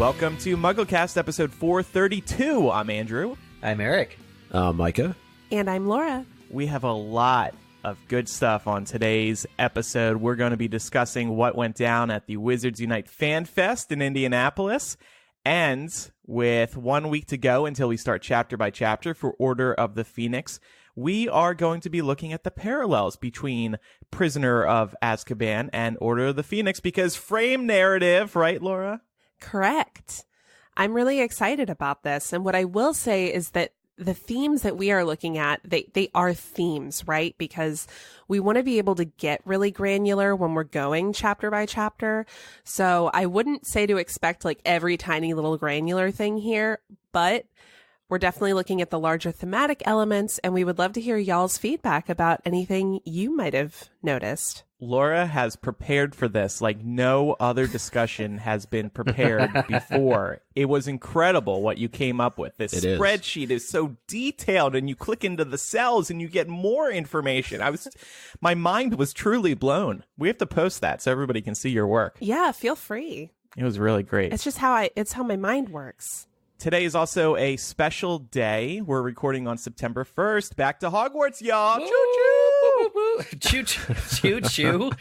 Welcome to MuggleCast episode 432. I'm Andrew. I'm Eric. Micah. And I'm Laura. We have a lot of good stuff on today's episode. We're going to be discussing what went down at the Wizards Unite Fan Fest in Indianapolis. And with 1 week to go until we start chapter by chapter for Order of the Phoenix, we are going to be looking at the parallels between Prisoner of Azkaban and Order of the Phoenix because frame narrative, right, Laura? Correct. I'm really excited about this. And what I will say is that the themes that we are looking at, they are themes, right? Because we want to be able to get really granular when we're going chapter by chapter. So I wouldn't say to expect like every tiny little granular thing here, but we're definitely looking at the larger thematic elements, and we would love to hear y'all's feedback about anything you might have noticed. Laura has prepared for this like no other discussion has been prepared before. It was incredible what you came up with. This spreadsheet is so detailed, and you click into the cells and you get more information. My mind was truly blown. We have to post that so everybody can see your work. Yeah, feel free. It was really great. It's just how my mind works. Today is also a special day. We're recording on September 1st. Back to Hogwarts, y'all. Choo-choo! Choo-choo! Choo-choo!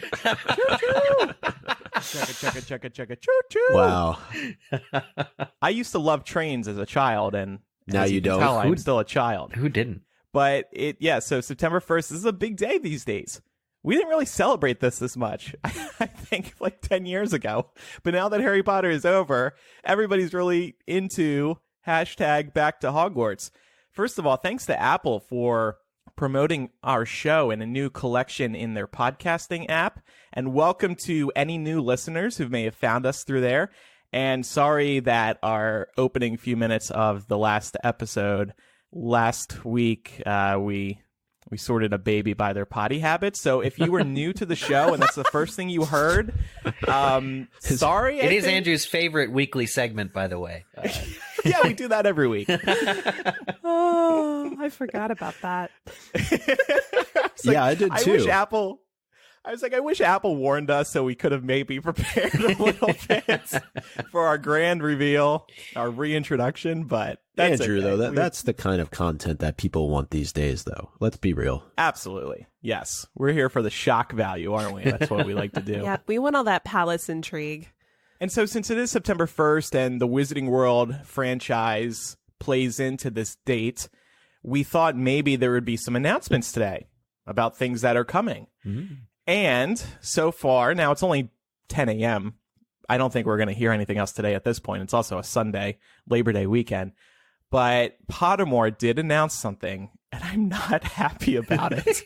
Chugga, choo-choo! Wow. I used to love trains as a child, and now you don't. Tell, I'm still a child. Who didn't? But so September 1st, this is a big day these days. We didn't really celebrate this much, I think, like 10 years ago. But now that Harry Potter is over, everybody's really into hashtag back to Hogwarts. First of all, thanks to Apple for promoting our show in a new collection in their podcasting app. And welcome to any new listeners who may have found us through there. And sorry that our opening few minutes of the last episode last week, we sorted a baby by their potty habits. So if you were new to the show and that's the first thing you heard, sorry. It is Andrew's favorite weekly segment, by the way. Yeah, we do that every week. Oh, I forgot about that. I did too. I wish Apple warned us so we could have maybe prepared a little bit for our grand reveal, our reintroduction, but that's Andrew, okay. though, that's the kind of content that people want these days, though. Let's be real. Absolutely. Yes. We're here for the shock value, aren't we? That's what we like to do. Yeah, we want all that palace intrigue. And so since it is September 1st and the Wizarding World franchise plays into this date, we thought maybe there would be some announcements today about things that are coming. Mm-hmm. And so far, now it's only 10 a.m. I don't think we're going to hear anything else today at this point. It's also a Sunday, Labor Day weekend. But Pottermore did announce something, and I'm not happy about it.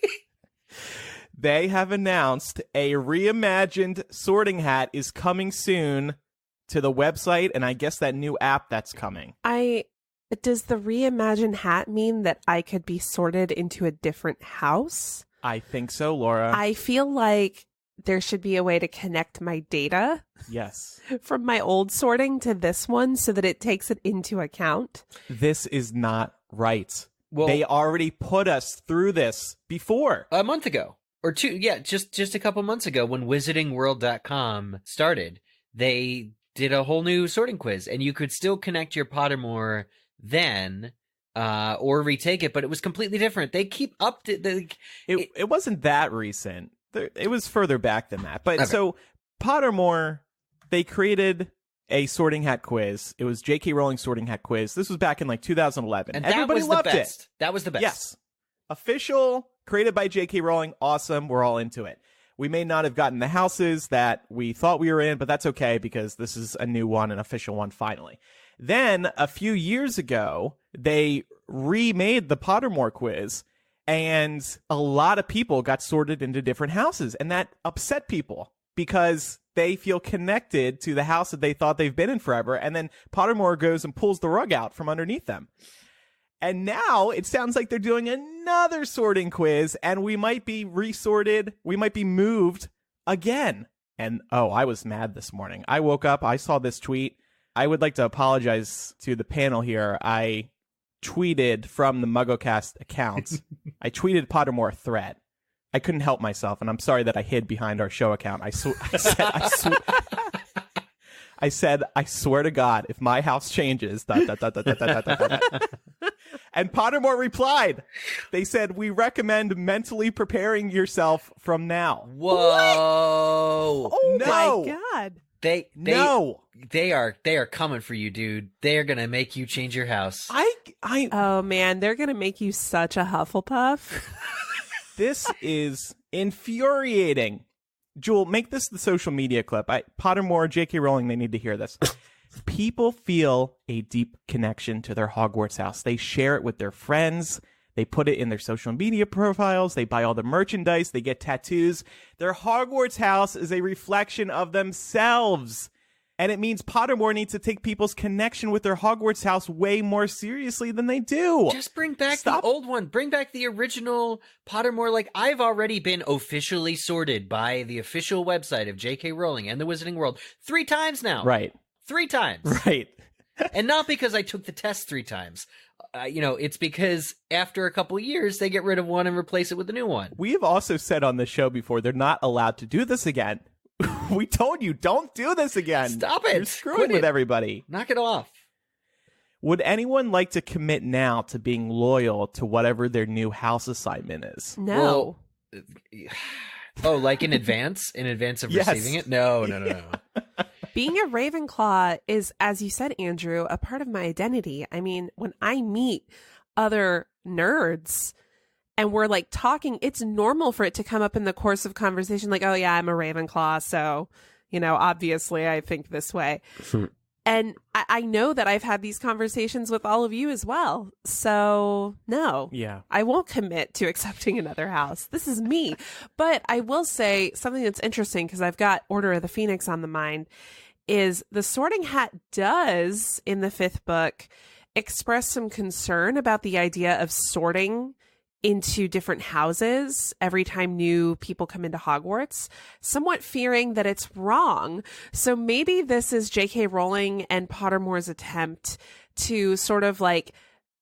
They have announced a reimagined sorting hat is coming soon to the website, and I guess that new app that's coming. Does the reimagined hat mean that I could be sorted into a different house? I think so, Laura. I feel like there should be a way to connect my data. Yes. From my old sorting to this one so that it takes it into account. This is not right. Well, they already put us through this before. A month ago. Or two, yeah, just a couple months ago when wizardingworld.com started, they did a whole new sorting quiz, and you could still connect your Pottermore then, or retake it, but it was completely different. They keep up to it wasn't that recent. It was further back than that. But okay. So Pottermore, they created a sorting hat quiz. It was J.K. Rowling's sorting hat quiz. This was back in like 2011. And everybody loved it. That was the best. Yes. Official, created by J.K. Rowling. Awesome. We're all into it. We may not have gotten the houses that we thought we were in, but that's okay because this is a new one, an official one finally. Then a few years ago, they remade the Pottermore quiz, and a lot of people got sorted into different houses, and that upset people because they feel connected to the house that they thought they've been in forever, and then Pottermore goes and pulls the rug out from underneath them. And now it sounds like they're doing another sorting quiz, and we might be resorted, we might be moved again. And I was mad this morning. I woke up, I saw this tweet. I would like to apologize to the panel here. I tweeted from the MuggleCast account. I tweeted Pottermore thread. I couldn't help myself, and I'm sorry that I hid behind our show account. I said, I swear to God, if my house changes, ... And Pottermore replied. They said, we recommend mentally preparing yourself from now. Whoa! Oh No. my God. They are coming for you, dude. They are gonna make you change your house. Oh man, they're gonna make you such a Hufflepuff. This is infuriating. Jewel, make this the social media clip. Pottermore, J.K. Rowling, they need to hear this. People feel a deep connection to their Hogwarts house. They share it with their friends. They put it in their social media profiles. They buy all the merchandise. They get tattoos. Their Hogwarts house is a reflection of themselves. And it means Pottermore needs to take people's connection with their Hogwarts house way more seriously than they do. Just bring back the old one. Bring back the original Pottermore. Like, I've already been officially sorted by the official website of J.K. Rowling and the Wizarding World 3 times now. Right. 3 times. Right. And not because I took the test 3 times. It's because after a couple of years, they get rid of one and replace it with a new one. We have also said on the show before, they're not allowed to do this again. We told you, don't do this again. Stop it. You're screwing with everybody. Knock it off. Would anyone like to commit now to being loyal to whatever their new house assignment is? No. Well, like in advance? In advance of receiving it? No. Being a Ravenclaw is, as you said, Andrew, a part of my identity. I mean, when I meet other nerds and we're like talking, it's normal for it to come up in the course of conversation, like, oh yeah, I'm a Ravenclaw, so, obviously I think this way. And I know that I've had these conversations with all of you as well. So no, I won't commit to accepting another house. This is me. But I will say something that's interesting, because I've got Order of the Phoenix on the mind, is the Sorting Hat does, in the 5th book, express some concern about the idea of sorting into different houses every time new people come into Hogwarts, somewhat fearing that it's wrong. So maybe this is J.K. Rowling and Pottermore's attempt to sort of like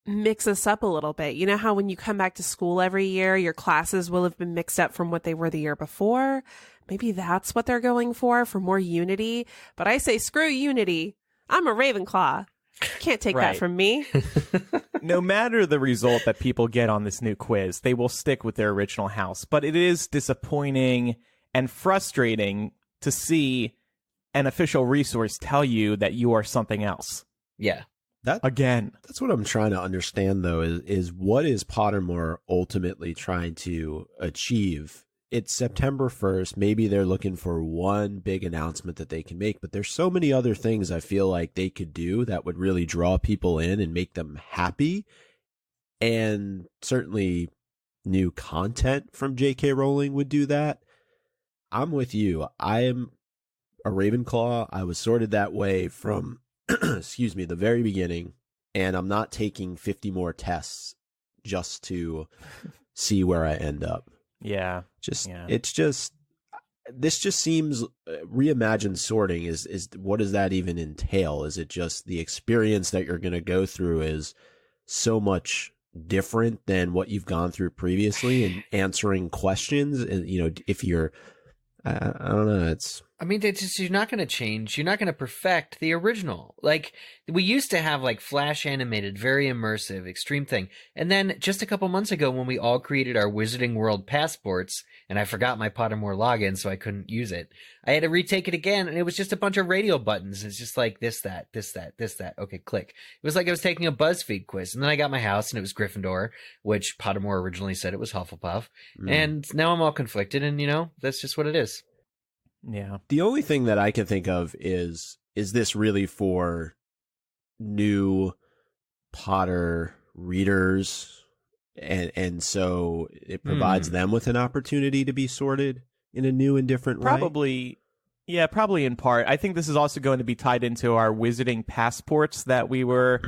mix us up a little bit. You know how when you come back to school every year, your classes will have been mixed up from what they were the year before? Maybe that's what they're going for more unity. But I say, screw unity. I'm a Ravenclaw. Can't take that from me. No matter the result that people get on this new quiz, they will stick with their original house. But it is disappointing and frustrating to see an official resource tell you that you are something else. Yeah. That's what I'm trying to understand, though, is what is Pottermore ultimately trying to achieve? It's September 1st. Maybe they're looking for one big announcement that they can make, but there's so many other things I feel like they could do that would really draw people in and make them happy. And certainly new content from J.K. Rowling would do that. I'm with you. I am a Ravenclaw. I was sorted that way from, the very beginning, and I'm not taking 50 more tests just to see where I end up. Yeah. This just seems reimagined sorting is what does that even entail? Is it just the experience that you're going to go through is so much different than what you've gone through previously, and answering questions? And, if you're, I don't know, you're not going to change. You're not going to perfect the original. Like, we used to have like flash animated, very immersive, extreme thing. And then just a couple months ago, when we all created our Wizarding World passports, and I forgot my Pottermore login, so I couldn't use it, I had to retake it again, and it was just a bunch of radio buttons. It's just like this, that, this, that, this, that. Okay, click. It was like I was taking a BuzzFeed quiz. And then I got my house, and it was Gryffindor, which Pottermore originally said it was Hufflepuff. And now I'm all conflicted, and that's just what it is. Yeah. The only thing that I can think of is this really for new Potter readers, and so it provides them with an opportunity to be sorted in a new and different way? Probably in part. I think this is also going to be tied into our wizarding passports that we were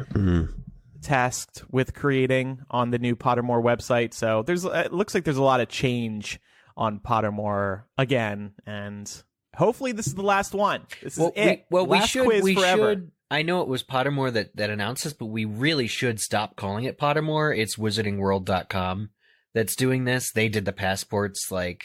tasked with creating on the new Pottermore website. So it looks like there's a lot of change on Pottermore again, and hopefully this is the last one. This is it. We quiz forever. should. I know it was Pottermore that announced this, but we really should stop calling it Pottermore. It's wizardingworld.com that's doing this. They did the passports, like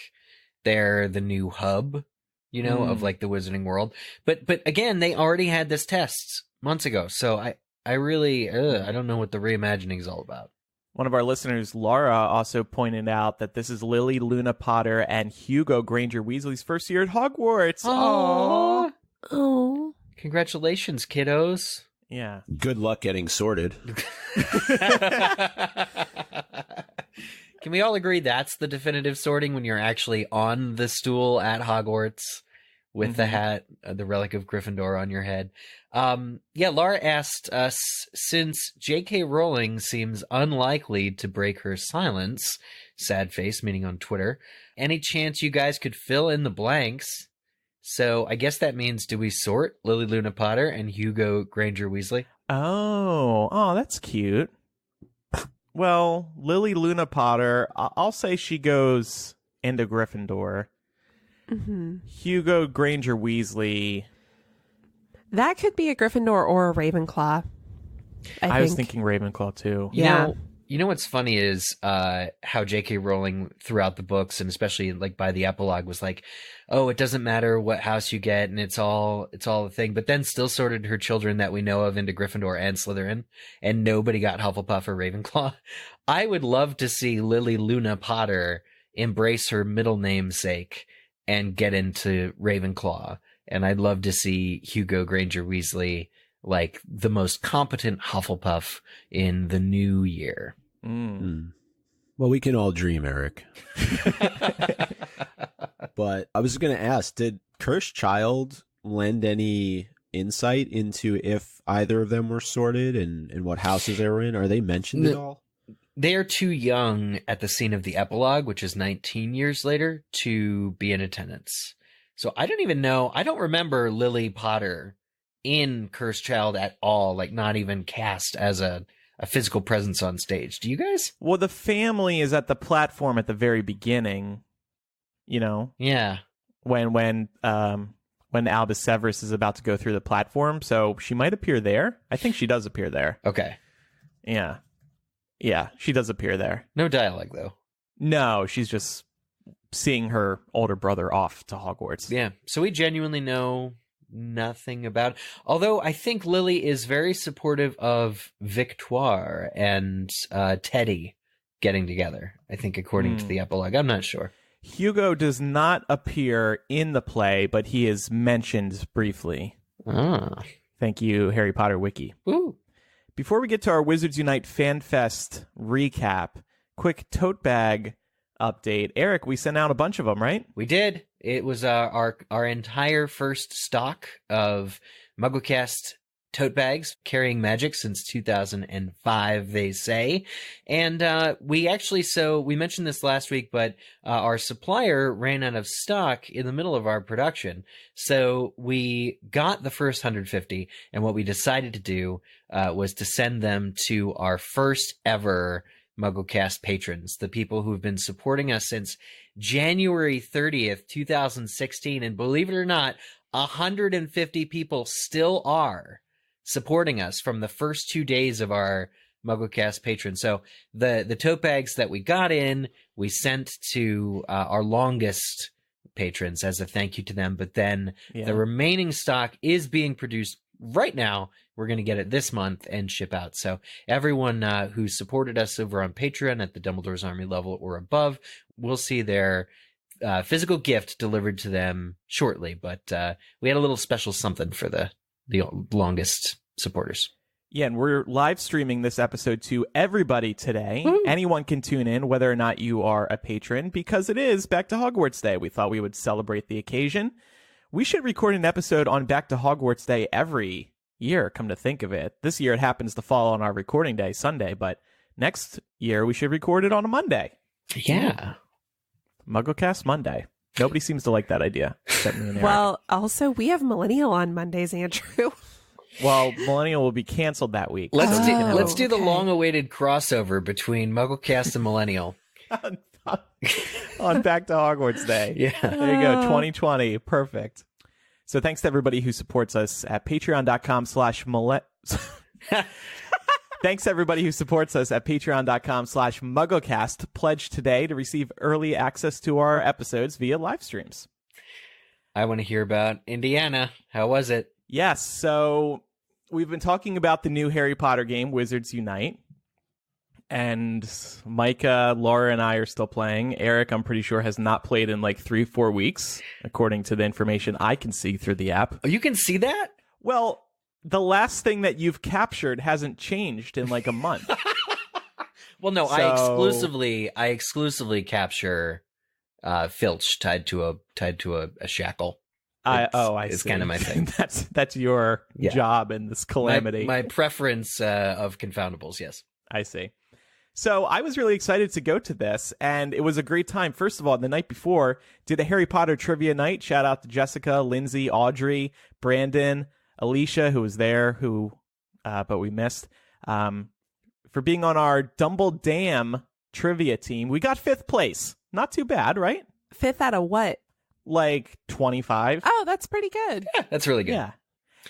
they're the new hub of like the wizarding world. But again, they already had this test months ago. So I really, I don't know what the reimagining is all about. One of our listeners, Laura, also pointed out that this is Lily, Luna Potter, and Hugo Granger Weasley's first year at Hogwarts. Aww. Oh. Congratulations, kiddos. Yeah. Good luck getting sorted. Can we all agree that's the definitive sorting, when you're actually on the stool at Hogwarts with the hat, the relic of Gryffindor on your head? Laura asked us, since J.K. Rowling seems unlikely to break her silence, sad face, meaning on Twitter, any chance you guys could fill in the blanks? So I guess that means, do we sort Lily Luna Potter and Hugo Granger Weasley? Oh, that's cute. Well, Lily Luna Potter, I'll say she goes into Gryffindor. Mm-hmm. Hugo Granger Weasley. That could be a Gryffindor or a Ravenclaw. I was thinking Ravenclaw too. You know what's funny is how J.K. Rowling throughout the books, and especially like by the epilogue, was like, oh, it doesn't matter what house you get, and it's all a thing, but then still sorted her children that we know of into Gryffindor and Slytherin, and nobody got Hufflepuff or Ravenclaw. I would love to see Lily Luna Potter embrace her middle namesake and get into Ravenclaw, and I'd love to see Hugo Granger Weasley like the most competent Hufflepuff in the new year. Well, we can all dream, Eric. But I was going to ask, did Cursed Child lend any insight into if either of them were sorted and what houses they were in? Are they mentioned at all? They are too young at the scene of the epilogue, which is 19 years later, to be in attendance. So I don't even know. I don't remember Lily Potter in Cursed Child at all, like not even cast as a physical presence on stage. Do you guys? Well, the family is at the platform at the very beginning, Yeah. When Albus Severus is about to go through the platform, so she might appear there. I think she does appear there. Okay. Yeah. Yeah, she does appear there. No dialogue, though. No, she's just seeing her older brother off to Hogwarts. Yeah, so we genuinely know nothing about it. Although I think Lily is very supportive of Victoire and Teddy getting together, I think, according to the epilogue. I'm not sure. Hugo does not appear in the play, but he is mentioned briefly. Thank you, Harry Potter Wiki. Ooh. Before we get to our Wizards Unite Fan Fest recap, quick tote bag update. Eric, we sent out a bunch of them, right? We did. It was our entire first stock of MuggleCast tote bags carrying magic since 2005, they say. And we mentioned this last week, but our supplier ran out of stock in the middle of our production. So we got the first 150, and what we decided to do was to send them to our first ever MuggleCast patrons, the people who've been supporting us since January 30th, 2016. And believe it or not, 150 people still are supporting us from the first 2 days of our MuggleCast patrons. So the tote bags that we got in, we sent to our longest patrons as a thank you to them. But then the remaining stock is being produced right now. We're going to get it this month and ship out. So everyone who supported us over on Patreon at the Dumbledore's Army level or above will see their physical gift delivered to them shortly. But we had a little special something for the longest supporters. Yeah, and we're live streaming this episode to everybody today. Woo! Anyone can tune in, whether or not you are a patron, because it is Back to Hogwarts Day. We thought we would celebrate the occasion. We should record an episode on Back to Hogwarts Day every year, come to think of it. This year it happens to fall on our recording day, Sunday, but next year we should record it on a Monday. Yeah. MuggleCast Monday. Nobody seems to like that idea, except me and Eric. Well, also, we have Millennial on Mondays, Andrew. Well, Millennial will be canceled that week. Let's do the long-awaited crossover between MuggleCast and Millennial. On Back to Hogwarts Day. Yeah. There you go, 2020. Perfect. So thanks to everybody who supports us at Thanks to everybody who supports us at patreon.com/MuggleCast. Pledge today to receive early access to our episodes via live streams. I want to hear about Indiana. How was it? Yes, so we've been talking about the new Harry Potter game, Wizards Unite. And Micah, Laura, and I are still playing. Eric, I'm pretty sure, has not played in like 3-4 weeks, according to the information I can see through the app. Oh, you can see that? Well, the last thing that you've captured hasn't changed in like a month. Well, no, So- I exclusively capture Filch tied to a shackle. I It's see. kind of my thing. That's your Yeah. job in this calamity. My preference of confoundables, yes. I see. So I was really excited to go to this, and it was a great time. First of all, the night before, did a Harry Potter trivia night. Shout out to Jessica, Lindsay, Audrey, Brandon, Alicia, who was there, but we missed, for being on our Dumbledam trivia team. We got 5th place. Not too bad, right? 5th out of what? Like 25. Oh, that's pretty good. Yeah, that's really good. Yeah.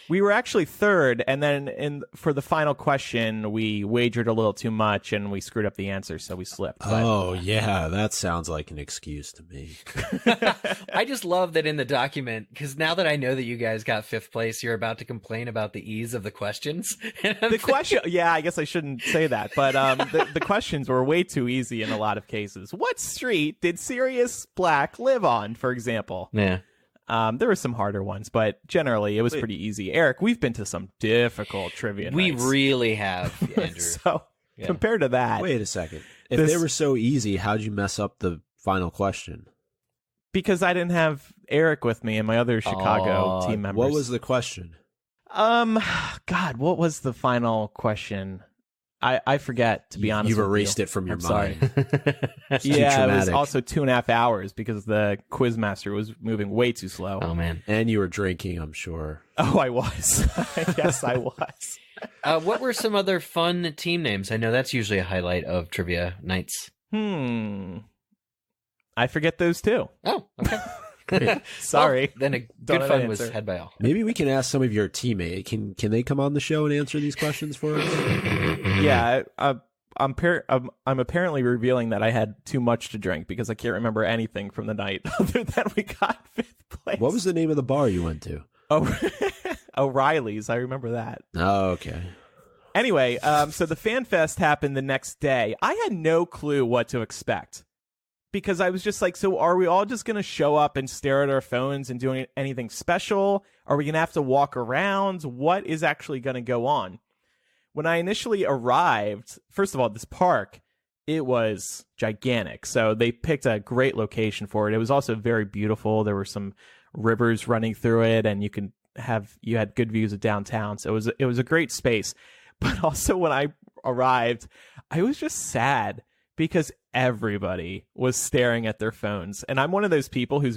We were actually 3rd, and then for the final question, we wagered a little too much, and we screwed up the answer, so we slipped. But Oh, yeah, that sounds like an excuse to me. I just love that in the document, because now that I know that you guys got 5th place, you're about to complain about the ease of the questions. the question, yeah, I guess I shouldn't say that, but the questions were way too easy in a lot of cases. What street did Sirius Black live on, for example? Yeah. There were some harder ones, but generally it was pretty easy. Eric, we've been to some difficult trivia We nights. really have, Andrew. So Yeah. compared to that, Wait a second. If This- they were so easy, how'd you mess up the final question? because I didn't have Eric with me and my other Chicago Aw, team members. What was the question? God, what was the final question? I forget, to be honest. You've with erased you. it from your I'm sorry. mind. It's too Yeah, it was traumatic. also 2.5 hours because the quizmaster was moving way too slow. Oh, man. And you were drinking, I'm sure. Oh, I was. Yes, I was. What were some other fun team names? I know that's usually a highlight of trivia nights. I forget those too. Oh, okay. Sorry. Well, then a Don't good know fun that was answer. had by all. Maybe we can ask some of your teammates. Can they come on the show and answer these questions for us? Yeah, I'm apparently revealing that I had too much to drink because I can't remember anything from the night other than we got 5th place. What was the name of the bar you went to? Oh, O'Reilly's. I remember that. Oh, okay. Anyway, so the Fan Fest happened the next day. I had no clue what to expect because I was just like, so are we all just going to show up and stare at our phones and do anything special? Are we going to have to walk around? What is actually going to go on? When I initially arrived, first of all, this park, it was gigantic. So they picked a great location for it. It was also very beautiful. There were some rivers running through it, and you had good views of downtown. So it was a great space. But also when I arrived, I was just sad because everybody was staring at their phones. And I'm one of those people who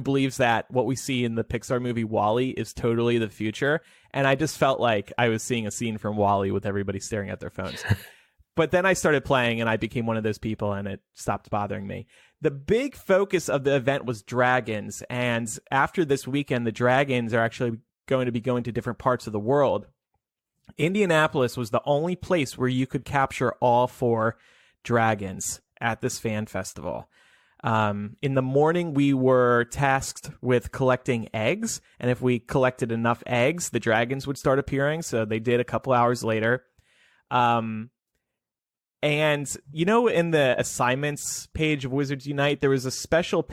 believes that what we see in the Pixar movie WALL-E is totally the future. And I just felt like I was seeing a scene from WALL-E with everybody staring at their phones. But then I started playing and I became one of those people and it stopped bothering me. The big focus of the event was dragons. And after this weekend, the dragons are actually going to be going to different parts of the world. Indianapolis was the only place where you could capture all 4 dragons at this fan festival. In the morning, we were tasked with collecting eggs, and if we collected enough eggs, the dragons would start appearing, so they did a couple hours later. And, you know, in the assignments page of Wizards Unite, there was a special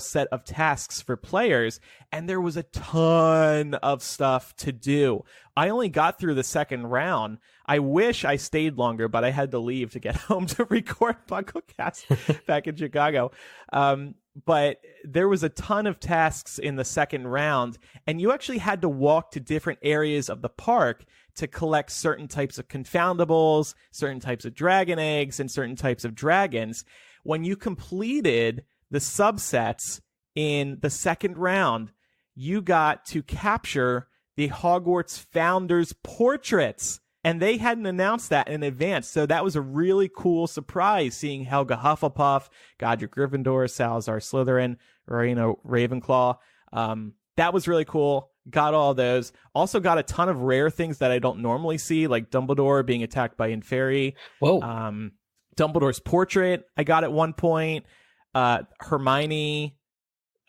set of tasks for players, and there was a ton of stuff to do. I only got through the second round. I wish I stayed longer, but I had to leave to get home to record MuggleCast back in Chicago. But there was a ton of tasks in the second round, and you actually had to walk to different areas of the park to collect certain types of confoundables, certain types of dragon eggs, and certain types of dragons. When you completed the subsets in the second round, you got to capture the Hogwarts founders' portraits. And they hadn't announced that in advance. So that was a really cool surprise, seeing Helga Hufflepuff, Godric Gryffindor, Salazar Slytherin, Rowena Ravenclaw. That was really cool. Got all those. Also got a ton of rare things that I don't normally see, like Dumbledore being attacked by Inferi. Whoa. Dumbledore's portrait I got at one point. Hermione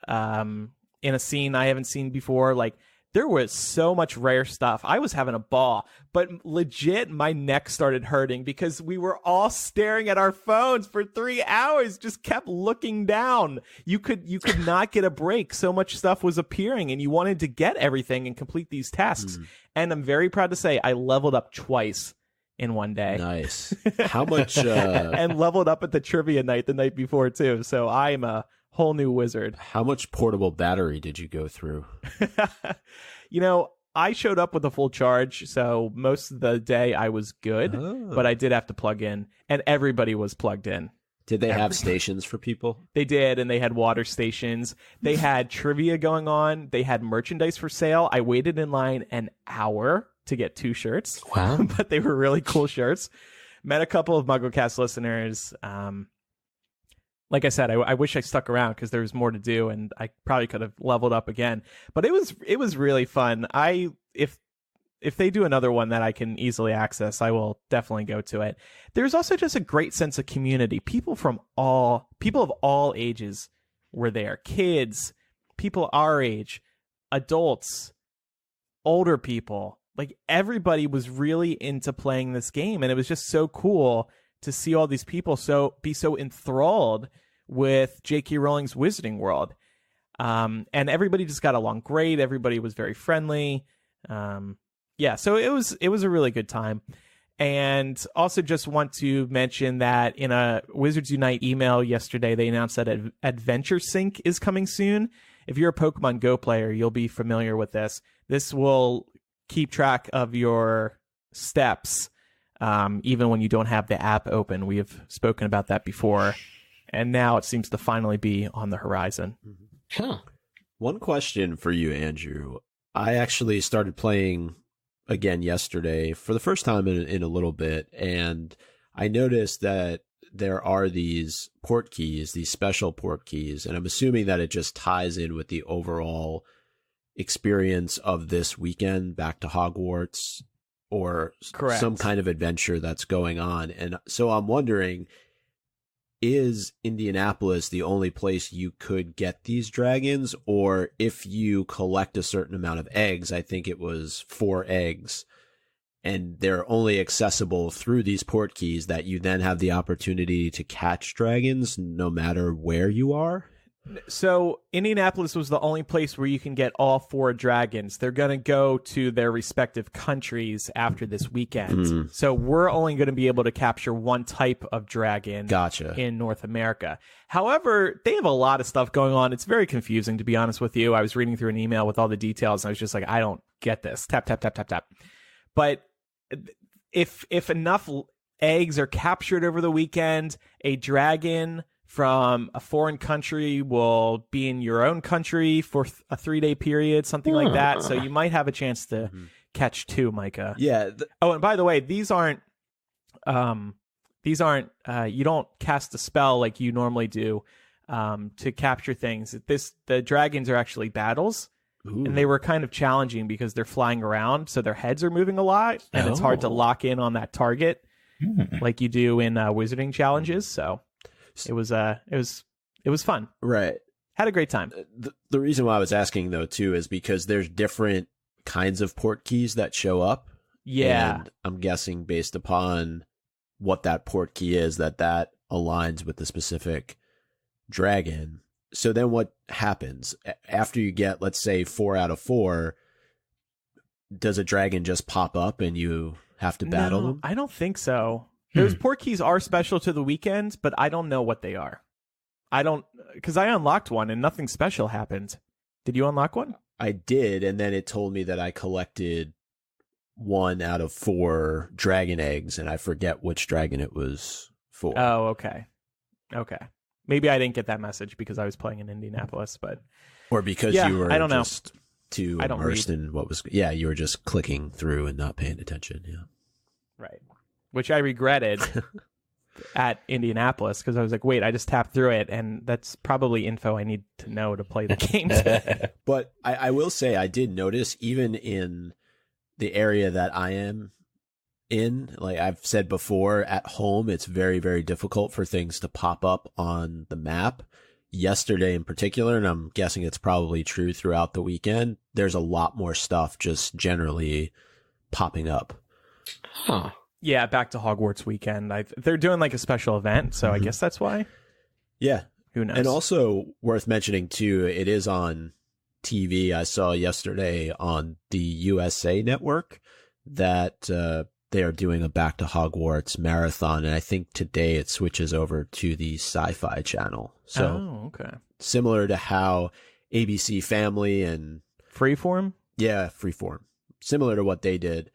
in a scene I haven't seen before. Like, there was so much rare stuff. I was having a ball, but legit, my neck started hurting because we were all staring at our phones for 3 hours, just kept looking down. You could not get a break. So much stuff was appearing, and you wanted to get everything and complete these tasks. And I'm very proud to say I leveled up twice in one day. Nice. How much? And leveled up at the trivia night the night before too. So I'm a whole new wizard. How much portable battery did you go through? I showed up with a full charge, so most of the day I was good, but I did have to plug in, and everybody was plugged in. Did they have stations for people? They did, and they had water stations. They had trivia going on. They had merchandise for sale. I waited in line an hour to get 2 shirts. Wow. But they were really cool shirts. Met a couple of MuggleCast listeners. Like I said, I wish I stuck around because there was more to do, and I probably could have leveled up again. But it was really fun. If they do another one that I can easily access, I will definitely go to it. There's also just a great sense of community. People of all ages were there. Kids, people our age, adults, older people. Like, everybody was really into playing this game, and it was just so cool to see all these people be so enthralled with J.K. Rowling's Wizarding World. And everybody just got along great. Everybody was very friendly. So it was a really good time. And also just want to mention that in a Wizards Unite email yesterday, they announced that Adventure Sync is coming soon. If you're a Pokemon Go player, you'll be familiar with this. This will keep track of your steps, even when you don't have the app open. We have spoken about that before, and now it seems to finally be on the horizon. Huh. One question for you, Andrew. I actually started playing again yesterday for the first time in a little bit, and I noticed that there are these port keys, these special port keys, and I'm assuming that it just ties in with the overall experience of this weekend back to Hogwarts, or Correct. Some kind of adventure that's going on. And so I'm wondering, is Indianapolis the only place you could get these dragons? Or if you collect a certain amount of eggs, I think it was 4 eggs, and they're only accessible through these port keys, that you then have the opportunity to catch dragons no matter where you are? So Indianapolis was the only place where you can get all 4 dragons. They're going to go to their respective countries after this weekend. So we're only going to be able to capture one type of dragon. Gotcha. In North America. However, they have a lot of stuff going on. It's very confusing, to be honest with you. I was reading through an email with all the details, and I was just like, I don't get this. Tap, tap, tap, tap, tap. But if enough eggs are captured over the weekend, a dragon from a foreign country will be in your own country for a 3-day period, something like that. So you might have a chance to catch 2, Micah. Yeah. And by the way, these aren't, you don't cast a spell like you normally do, to capture things. The dragons are actually battles. Ooh. And they were kind of challenging because they're flying around, so their heads are moving a lot, and it's hard to lock in on that target like you do in wizarding challenges. So it was fun. Right. Had a great time. The reason why I was asking, though, too, is because there's different kinds of port keys that show up. Yeah. And I'm guessing based upon what that port key is, that aligns with the specific dragon. So then what happens after you get, let's say, 4 out of 4? Does a dragon just pop up and you have to battle them? I don't think so. Those port keys are special to the weekend, but I don't know what they are. Because I unlocked one and nothing special happened. Did you unlock one? I did, and then it told me that I collected 1 out of 4 dragon eggs, and I forget which dragon it was for. Oh, okay. Okay. Maybe I didn't get that message because I was playing in Indianapolis, but... Or because you were just too immersed in what was... Yeah, you were just clicking through and not paying attention, yeah. Right. Which I regretted at Indianapolis because I was like, wait, I just tapped through it, and that's probably info I need to know to play the game today. But I will say I did notice, even in the area that I am in, like I've said before, at home, it's very, very difficult for things to pop up on the map. yesterday in particular, and I'm guessing it's probably true throughout the weekend, there's a lot more stuff just generally popping up. Huh. Yeah, back to Hogwarts weekend. They're doing like a special event, so I guess that's why. Yeah. Who knows? And also worth mentioning too, it is on TV. I saw yesterday on the USA Network that they are doing a Back to Hogwarts marathon, and I think today it switches over to the Sci-Fi Channel. So okay. Similar to how ABC Family and Freeform? Yeah, Freeform. Similar to what they did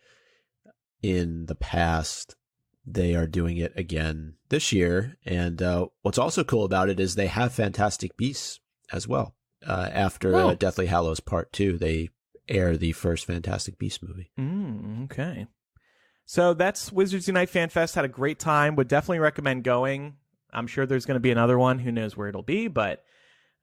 in the past, they are doing it again this year. And what's also cool about it is they have Fantastic Beasts as well. After Deathly Hallows Part 2, they air the first Fantastic Beasts movie. Okay. So that's Wizards Unite Fan Fest. Had a great time. Would definitely recommend going. I'm sure there's going to be another one. Who knows where it'll be, but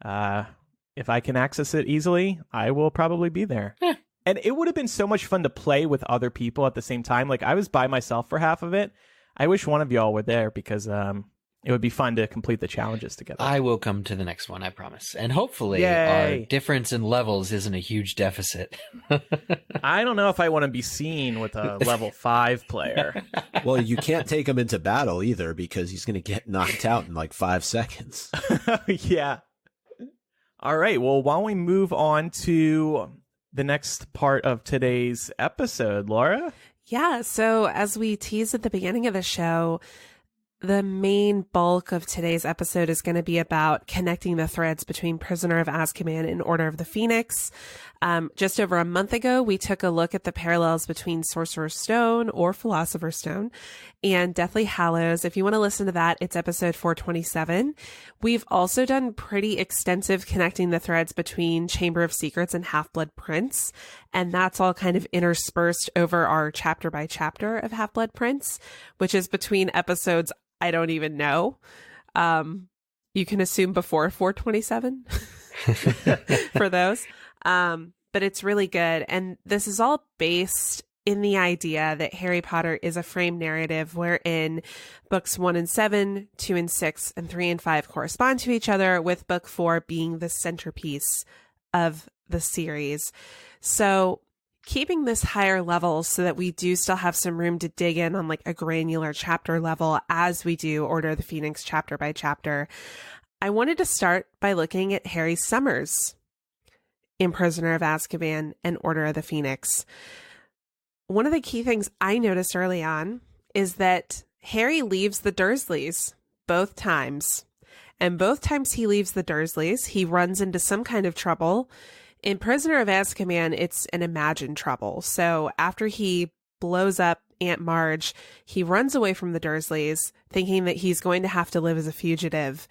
if I can access it easily, I will probably be there. Yeah. And it would have been so much fun to play with other people at the same time. Like, I was by myself for half of it. I wish one of y'all were there because it would be fun to complete the challenges together. I will come to the next one, I promise. And hopefully Yay. our difference in levels isn't a huge deficit. I don't know if I want to be seen with a level 5 player. Well, you can't take him into battle either because he's going to get knocked out in like 5 seconds. Yeah. All right. Well, why don't we move on to the next part of today's episode, Laura? Yeah, so as we teased at the beginning of the show, the main bulk of today's episode is going to be about connecting the threads between Prisoner of Azkaban and Order of the Phoenix. Just over a month ago, we took a look at the parallels between Sorcerer's Stone or Philosopher's Stone and Deathly Hallows. If you want to listen to that, it's episode 427. We've also done pretty extensive connecting the threads between Chamber of Secrets and Half-Blood Prince, and that's all kind of interspersed over our chapter by chapter of Half-Blood Prince, which is between episodes I don't even know. You can assume before 427 for those. But it's really good. And this is all based in the idea that Harry Potter is a framed narrative wherein books 1 and 7, 2 and 6, and 3 and 5 correspond to each other, with book 4 being the centerpiece of the series. So keeping this higher level so that we do still have some room to dig in on like a granular chapter level as we do Order of the Phoenix chapter by chapter, I wanted to start by looking at Harry's summers in Prisoner of Azkaban and Order of the Phoenix. One of the key things I noticed early on is that Harry leaves the Dursleys both times. And both times he leaves the Dursleys, he runs into some kind of trouble. In Prisoner of Azkaban, it's an imagined trouble. So after he blows up Aunt Marge, he runs away from the Dursleys, thinking that he's going to have to live as a fugitive.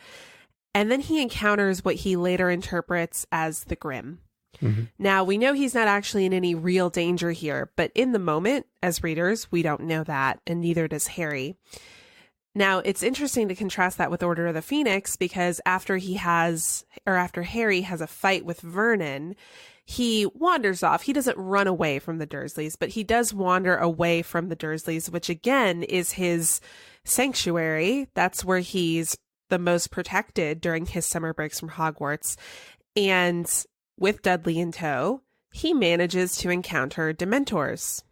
And then he encounters what he later interprets as the Grimm. Mm-hmm. Now, we know he's not actually in any real danger here, but in the moment, as readers, we don't know that, and neither does Harry. Now, it's interesting to contrast that with Order of the Phoenix, because after Harry has a fight with Vernon, he wanders off. He doesn't run away from the Dursleys, but he does wander away from the Dursleys, which again is his sanctuary. That's where he's the most protected during his summer breaks from Hogwarts. And with Dudley in tow, he manages to encounter dementors.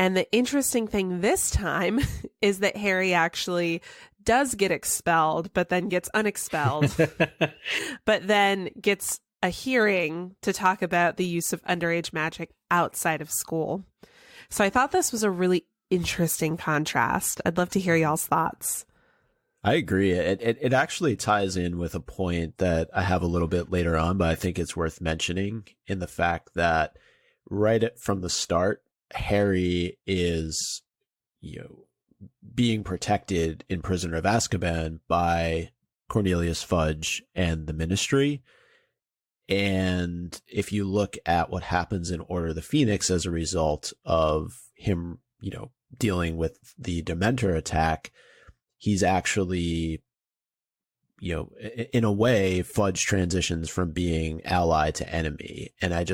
And the interesting thing this time is that Harry actually does get expelled, but then gets unexpelled, but then gets a hearing to talk about the use of underage magic outside of school. So I thought this was a really interesting contrast. I'd love to hear y'all's thoughts. I agree. It actually ties in with a point that I have a little bit later on, but I think it's worth mentioning in the fact that from the start, Harry is, being protected in Prisoner of Azkaban by Cornelius Fudge and the Ministry. And if you look at what happens in Order of the Phoenix as a result of him, dealing with the Dementor attack, he's actually in a way, Fudge transitions from being ally to enemy. And I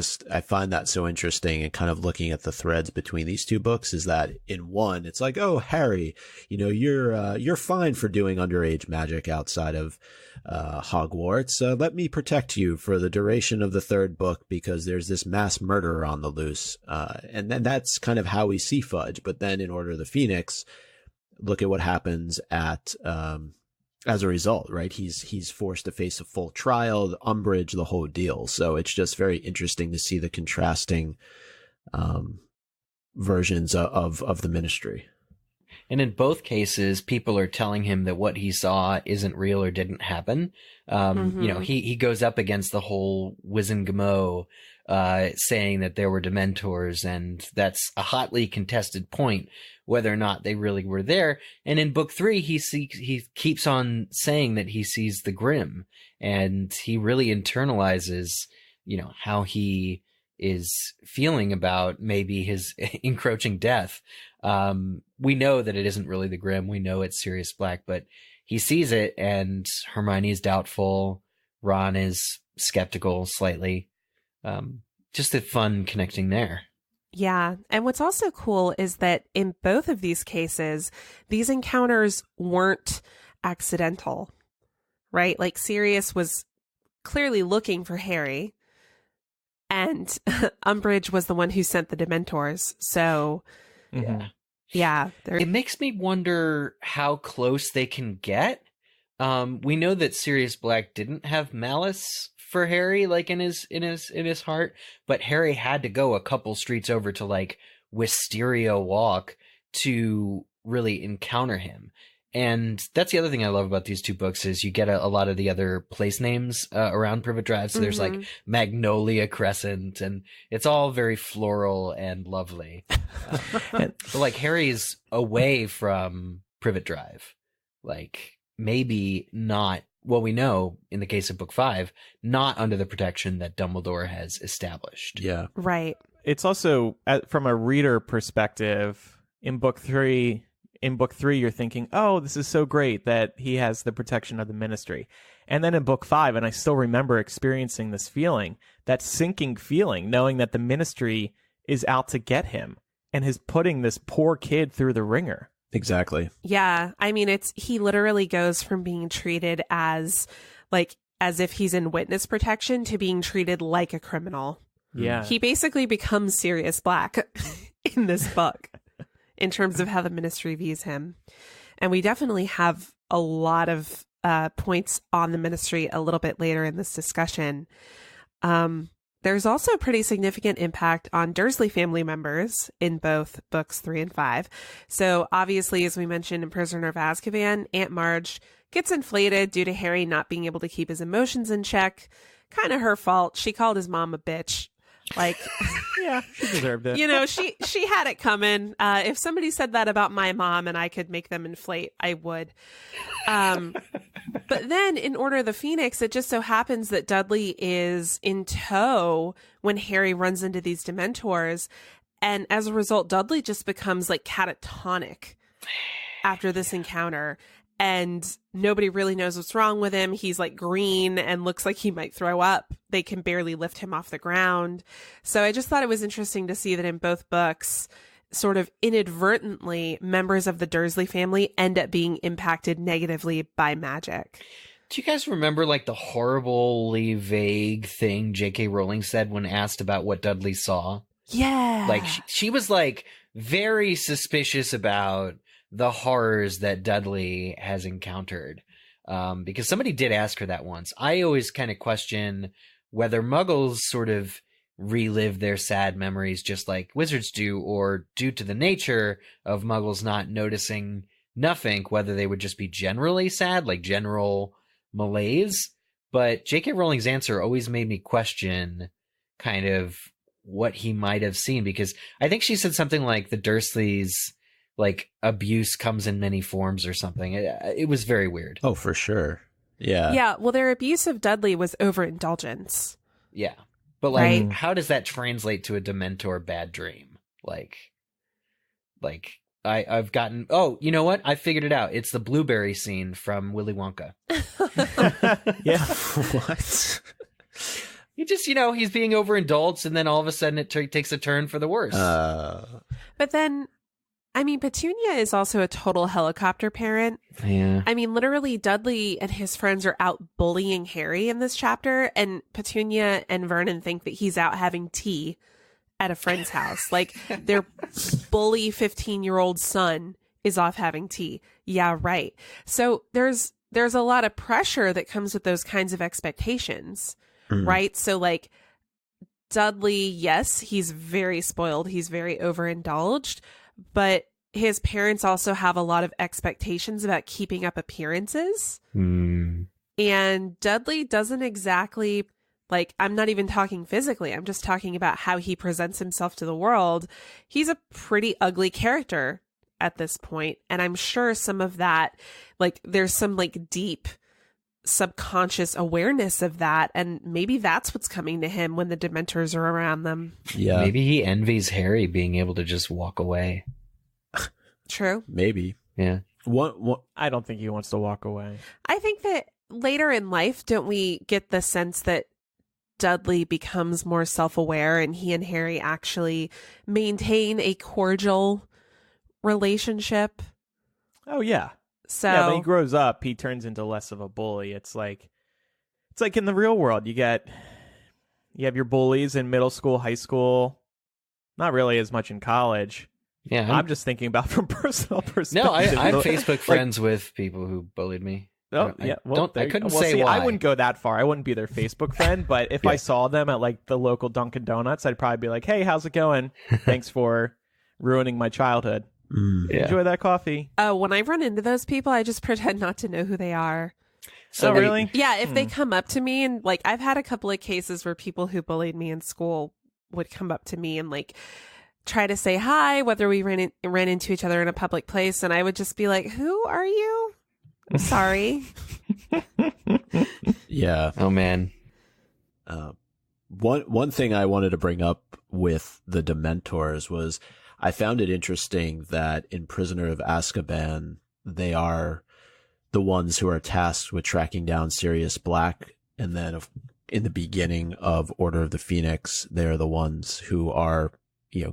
find that so interesting, and kind of looking at the threads between these two books is that in one, it's like, oh, Harry, you're fine for doing underage magic outside of Hogwarts. Let me protect you for the duration of the third book because there's this mass murderer on the loose. And then that's kind of how we see Fudge. But then in Order of the Phoenix, look at what happens as a result, right? He's forced to face a full trial, the Umbridge, the whole deal. So it's just very interesting to see the contrasting versions of the Ministry. And in both cases, people are telling him that what he saw isn't real or didn't happen. He goes up against the whole Wizengamot, saying that there were dementors, and that's a hotly contested point, whether or not they really were there. And in book 3, he keeps on saying that he sees the Grim, and he really internalizes, how he is feeling about maybe his encroaching death. We know that it isn't really the Grim. We know it's Sirius Black, but he sees it, and Hermione is doubtful. Ron is skeptical slightly. Just a fun connecting there. Yeah. And what's also cool is that in both of these cases, these encounters weren't accidental, right? Like Sirius was clearly looking for Harry, and Umbridge was the one who sent the Dementors. So, yeah. It makes me wonder how close they can get. We know that Sirius Black didn't have malice for Harry, like in his heart, but Harry had to go a couple streets over to like Wisteria Walk to really encounter him. And that's the other thing I love about these two books is you get a lot of the other place names around Privet Drive. So there's like Magnolia Crescent, and it's all very floral and lovely. But like Harry's away from Privet Drive, like maybe not. Well, we know in the case of book 5, not under the protection that Dumbledore has established. Yeah. Right. It's also from a reader perspective in book 3. In book 3, you're thinking, oh, this is so great that he has the protection of the Ministry. And then in book 5, and I still remember experiencing this feeling, that sinking feeling, knowing that the Ministry is out to get him and is putting this poor kid through the ringer. Exactly. Yeah. I mean, he literally goes from being treated as if he's in witness protection to being treated like a criminal. Yeah. He basically becomes Sirius Black in this book in terms of how the Ministry views him. And we definitely have a lot of points on the Ministry a little bit later in this discussion. There's also a pretty significant impact on Dursley family members in both books 3 and 5. So obviously, as we mentioned in Prisoner of Azkaban, Aunt Marge gets inflated due to Harry not being able to keep his emotions in check. Kind of her fault. She called his mom a bitch. Like, yeah, she deserved it. She had it coming. If somebody said that about my mom and I could make them inflate, I would. But then in Order of the Phoenix, it just so happens that Dudley is in tow when Harry runs into these Dementors. And as a result, Dudley just becomes like catatonic after this encounter. And nobody really knows what's wrong with him. He's like green and looks like he might throw up. They can barely lift him off the ground. So I just thought it was interesting to see that in both books, sort of inadvertently, members of the Dursley family end up being impacted negatively by magic. Do you guys remember like the horribly vague thing J.K. Rowling said when asked about what Dudley saw? Yeah. Like she was like very suspicious about the horrors that Dudley has encountered. Because somebody did ask her that once. I always kind of question whether Muggles sort of relive their sad memories just like wizards do, or due to the nature of Muggles not noticing nothing, whether they would just be generally sad, like general malaise. But J.K. Rowling's answer always made me question kind of what he might have seen, because I think she said something like the Dursleys, like abuse comes in many forms or something. It was very weird. Oh, for sure. Yeah. Yeah. Well, their abuse of Dudley was overindulgence. Yeah. But like, How does that translate to a Dementor bad dream? Like I've gotten. Oh, you know what? I figured it out. It's the blueberry scene from Willy Wonka. Yeah. What? He just, he's being overindulged, and then all of a sudden it takes a turn for the worse. But then, I mean, Petunia is also a total helicopter parent. Yeah. I mean, literally, Dudley and his friends are out bullying Harry in this chapter, and Petunia and Vernon think that he's out having tea at a friend's house. Like, their bully 15-year-old son is off having tea. Yeah, right. So there's a lot of pressure that comes with those kinds of expectations, right? So, like, Dudley, yes, he's very spoiled. He's very overindulged, but his parents also have a lot of expectations about keeping up appearances. And Dudley doesn't exactly, like, I'm not even talking physically. I'm just talking about how he presents himself to the world. He's a pretty ugly character at this point. And I'm sure some of that, like, there's some, like, deep subconscious awareness of that. And maybe that's what's coming to him when the dementors are around them. Yeah. Maybe he envies Harry being able to just walk away. True. Maybe. Yeah. What? I don't think he wants to walk away. I think that later in life, don't we get the sense that Dudley becomes more self-aware and he and Harry actually maintain a cordial relationship? Oh, yeah. So yeah, when he grows up, he turns into less of a bully. It's like in the real world. You have your bullies in middle school, high school, not really as much in college. Yeah. I'm just thinking about from personal perspective. No, I'm Facebook friends with people who bullied me. Oh, I couldn't say see, why. I wouldn't go that far. I wouldn't be their Facebook friend, but if I saw them at like the local Dunkin' Donuts, I'd probably be like, "Hey, how's it going? Thanks for ruining my childhood. Enjoy that coffee." when I run into those people, I just pretend not to know who they are. So really? Yeah, if they come up to me, and like I've had a couple of cases where people who bullied me in school would come up to me and like try to say hi, whether we ran into each other in a public place, and I would just be like, "Who are you? I'm sorry." Yeah. Oh man. One thing I wanted to bring up with the dementors was I found it interesting that in Prisoner of Azkaban, they are the ones who are tasked with tracking down Sirius Black. And then in the beginning of Order of the Phoenix, they're the ones who are,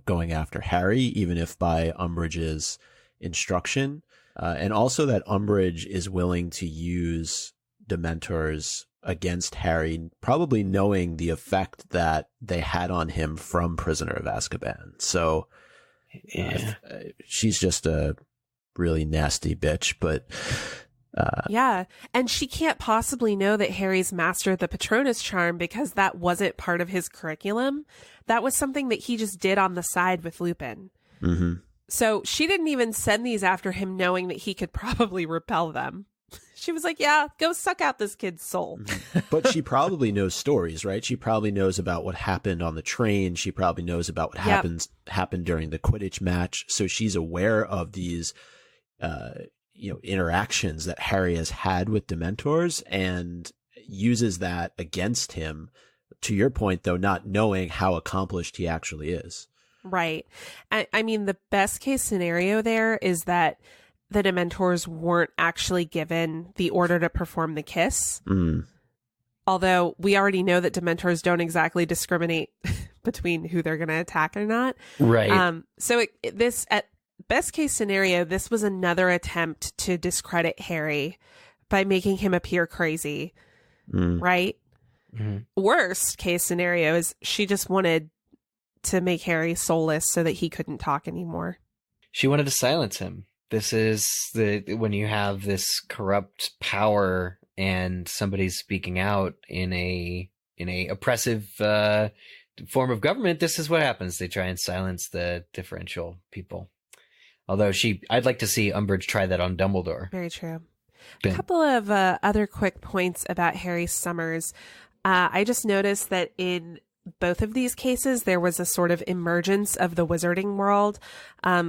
going after Harry, even if by Umbridge's instruction. And also that Umbridge is willing to use dementors against Harry, probably knowing the effect that they had on him from Prisoner of Azkaban. So she's just a really nasty bitch, but yeah, and she can't possibly know that Harry's mastered the Patronus charm because that wasn't part of his curriculum. That was something that he just did on the side with Lupin. Mm-hmm. So she didn't even send these after him knowing that he could probably repel them. She was like, yeah, go suck out this kid's soul. But she probably knows stories, right? She probably knows about what happened on the train. She probably knows about what happened during the Quidditch match. So she's aware of these, interactions that Harry has had with dementors and uses that against him. To your point, though, not knowing how accomplished he actually is. Right. I mean, the best case scenario there is that the dementors weren't actually given the order to perform the kiss. Although we already know that dementors don't exactly discriminate between who they're going to attack or not. Right. So this, at best case scenario, this was another attempt to discredit Harry by making him appear crazy. Right? Mm-hmm. Worst case scenario is she just wanted to make Harry soulless so that he couldn't talk anymore. She wanted to silence him. This is when you have this corrupt power and somebody's speaking out in a oppressive form of government. This is what happens. They try and silence the differential people. Although I'd like to see Umbridge try that on Dumbledore. Very true. Ben. A couple of other quick points about Harry Summers. I just noticed that in both of these cases, there was a sort of emergence of the wizarding world.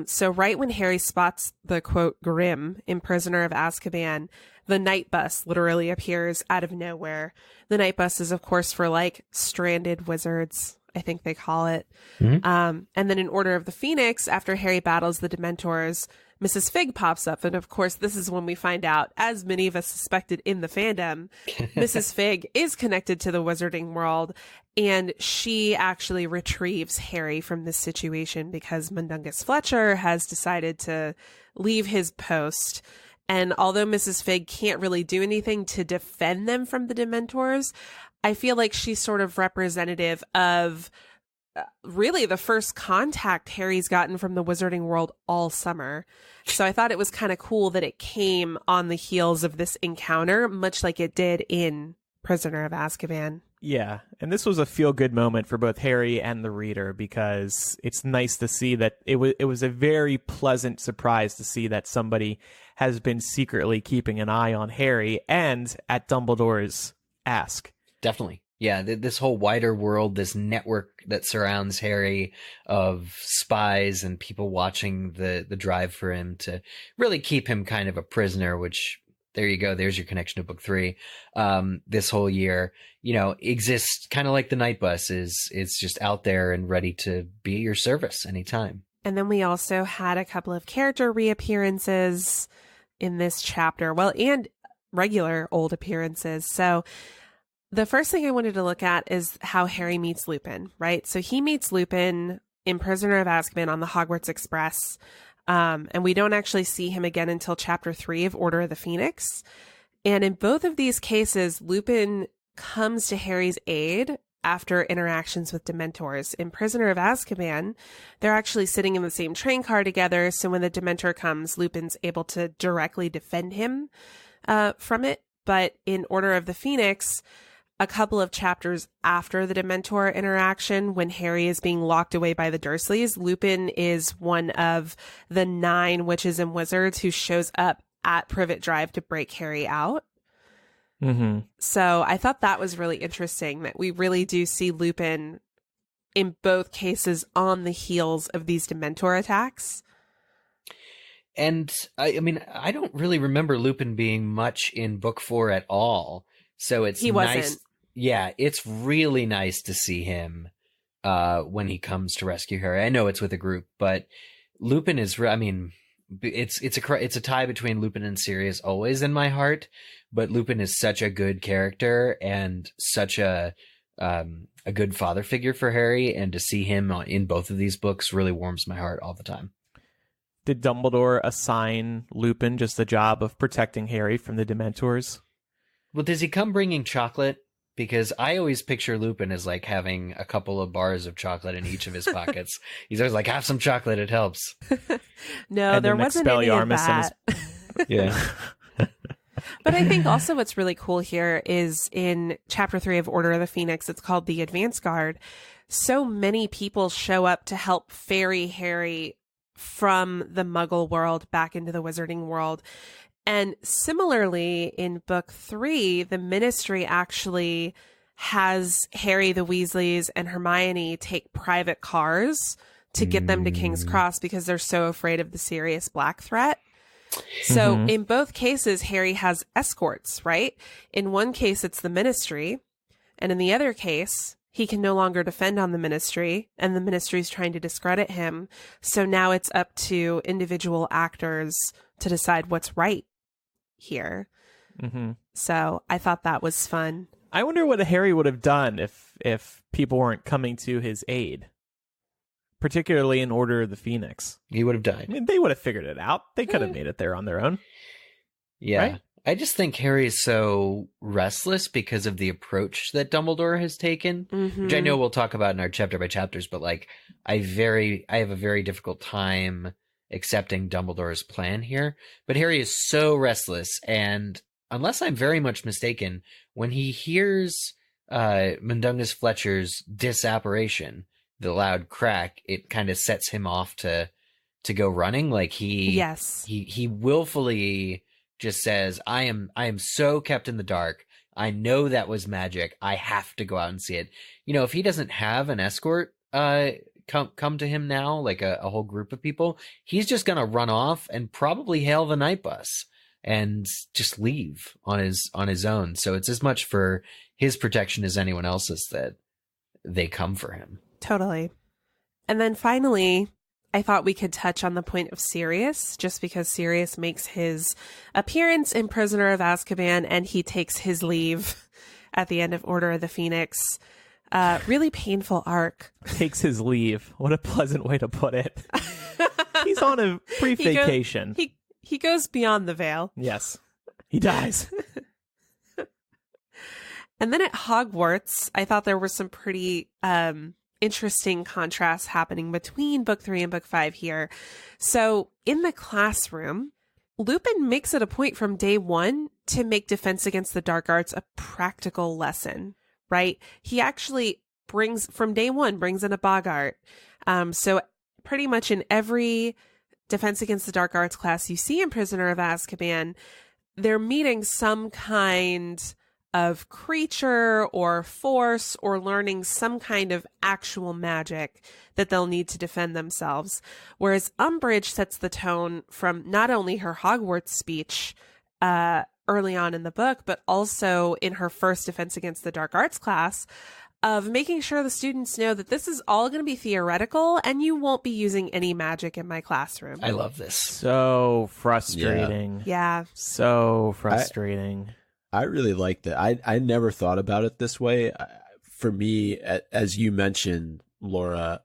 So right when Harry spots the, quote, Grim in Prisoner of Azkaban, the night bus literally appears out of nowhere. The night bus is, of course, for, like, stranded wizards. I think they call it. Mhm. And then in Order of the Phoenix, after Harry battles the Dementors, Mrs. Fig pops up. And of course, this is when we find out, as many of us suspected in the fandom, Mrs. Fig is connected to the wizarding world. And she actually retrieves Harry from this situation because Mundungus Fletcher has decided to leave his post. And although Mrs. Fig can't really do anything to defend them from the Dementors, I feel like she's sort of representative of really the first contact Harry's gotten from the wizarding world all summer. So I thought it was kind of cool that it came on the heels of this encounter, much like it did in Prisoner of Azkaban. Yeah, and this was a feel-good moment for both Harry and the reader because it's nice to see that it was a very pleasant surprise to see that somebody has been secretly keeping an eye on Harry and at Dumbledore's ask. Definitely. Yeah, this whole wider world, this network that surrounds Harry of spies and people watching the drive for him to really keep him kind of a prisoner, which, there you go, there's your connection to book 3. This whole year, exists kind of like the night bus is just out there and ready to be at your service anytime. And then we also had a couple of character reappearances in this chapter, well, and regular old appearances. So the first thing I wanted to look at is how Harry meets Lupin, right? So he meets Lupin in Prisoner of Azkaban on the Hogwarts Express. And we don't actually see him again until chapter 3 of Order of the Phoenix. And in both of these cases, Lupin comes to Harry's aid after interactions with Dementors. In Prisoner of Azkaban, they're actually sitting in the same train car together. So when the Dementor comes, Lupin's able to directly defend him from it. But in Order of the Phoenix, a couple of chapters after the Dementor interaction, when Harry is being locked away by the Dursleys, Lupin is one of the 9 witches and wizards who shows up at Privet Drive to break Harry out. Mm-hmm. So I thought that was really interesting that we really do see Lupin in both cases on the heels of these Dementor attacks. And I mean, I don't really remember Lupin being much in book 4 at all. So it's He nice. wasn't. Yeah, it's really nice to see him when he comes to rescue Harry. I know it's with a group, but Lupin is, I mean, it's a tie between Lupin and Sirius always in my heart, but Lupin is such a good character and such a good father figure for Harry, and to see him in both of these books really warms my heart all the time. Did Dumbledore assign Lupin just the job of protecting Harry from the Dementors? Well, does he come bringing chocolate? Because I always picture Lupin as like having a couple of bars of chocolate in each of his pockets. He's always like, have some chocolate, it helps. No, there wasn't any of that. Yeah. But I think also what's really cool here is in chapter 3 of Order of the Phoenix, it's called the Advance Guard. So many people show up to help ferry Harry from the Muggle world back into the Wizarding world. And similarly, in book 3, the Ministry actually has Harry, the Weasleys, and Hermione take private cars to get them to King's Cross because they're so afraid of the Sirius Black threat. So in both cases, Harry has escorts, right? In one case, it's the Ministry. And in the other case, he can no longer defend on the Ministry, and the Ministry is trying to discredit him. So now it's up to individual actors to decide what's right here. So I thought that was fun. I wonder what Harry would have done if people weren't coming to his aid, particularly in Order of the Phoenix. He would have died. I mean, they would have figured it out. They could have made it there on their own. Yeah. Right? I just think Harry is so restless because of the approach that Dumbledore has taken, which I know we'll talk about in our chapter by chapters, but like I have a very difficult time accepting Dumbledore's plan here. But Harry is so restless, and unless I'm very much mistaken, when he hears Mundungus Fletcher's disapparition, the loud crack, it kind of sets him off to go running. Like he willfully just says, I am so kept in the dark. I know that was magic. I have to go out and see it. You know, if he doesn't have an escort come to him now, like a whole group of people, he's just gonna run off and probably hail the night bus and just leave on his own. So it's as much for his protection as anyone else's they come for him. Totally. And then finally, I thought we could touch on the point of Sirius, just because Sirius makes his appearance in Prisoner of Azkaban and he takes his leave at the end of Order of the Phoenix. Really painful arc. Takes his leave. What a pleasant way to put it. He's on a brief vacation. He goes beyond the veil. Yes. He dies. And then at Hogwarts, I thought there were some pretty interesting contrasts happening between book 3 and book 5 here. So in the classroom, Lupin makes it a point from day 1 to make Defense Against the Dark Arts a practical lesson, right? He actually brings in a Boggart. So pretty much in every Defense Against the Dark Arts class you see in Prisoner of Azkaban, they're meeting some kind of creature or force or learning some kind of actual magic that they'll need to defend themselves. Whereas Umbridge sets the tone from not only her Hogwarts speech early on in the book, but also in her first Defense Against the Dark Arts class of making sure the students know that this is all going to be theoretical and you won't be using any magic in my classroom. I love this. So frustrating. Yeah. So frustrating. I really like that. I never thought about it this way. For me, as you mentioned, Laura,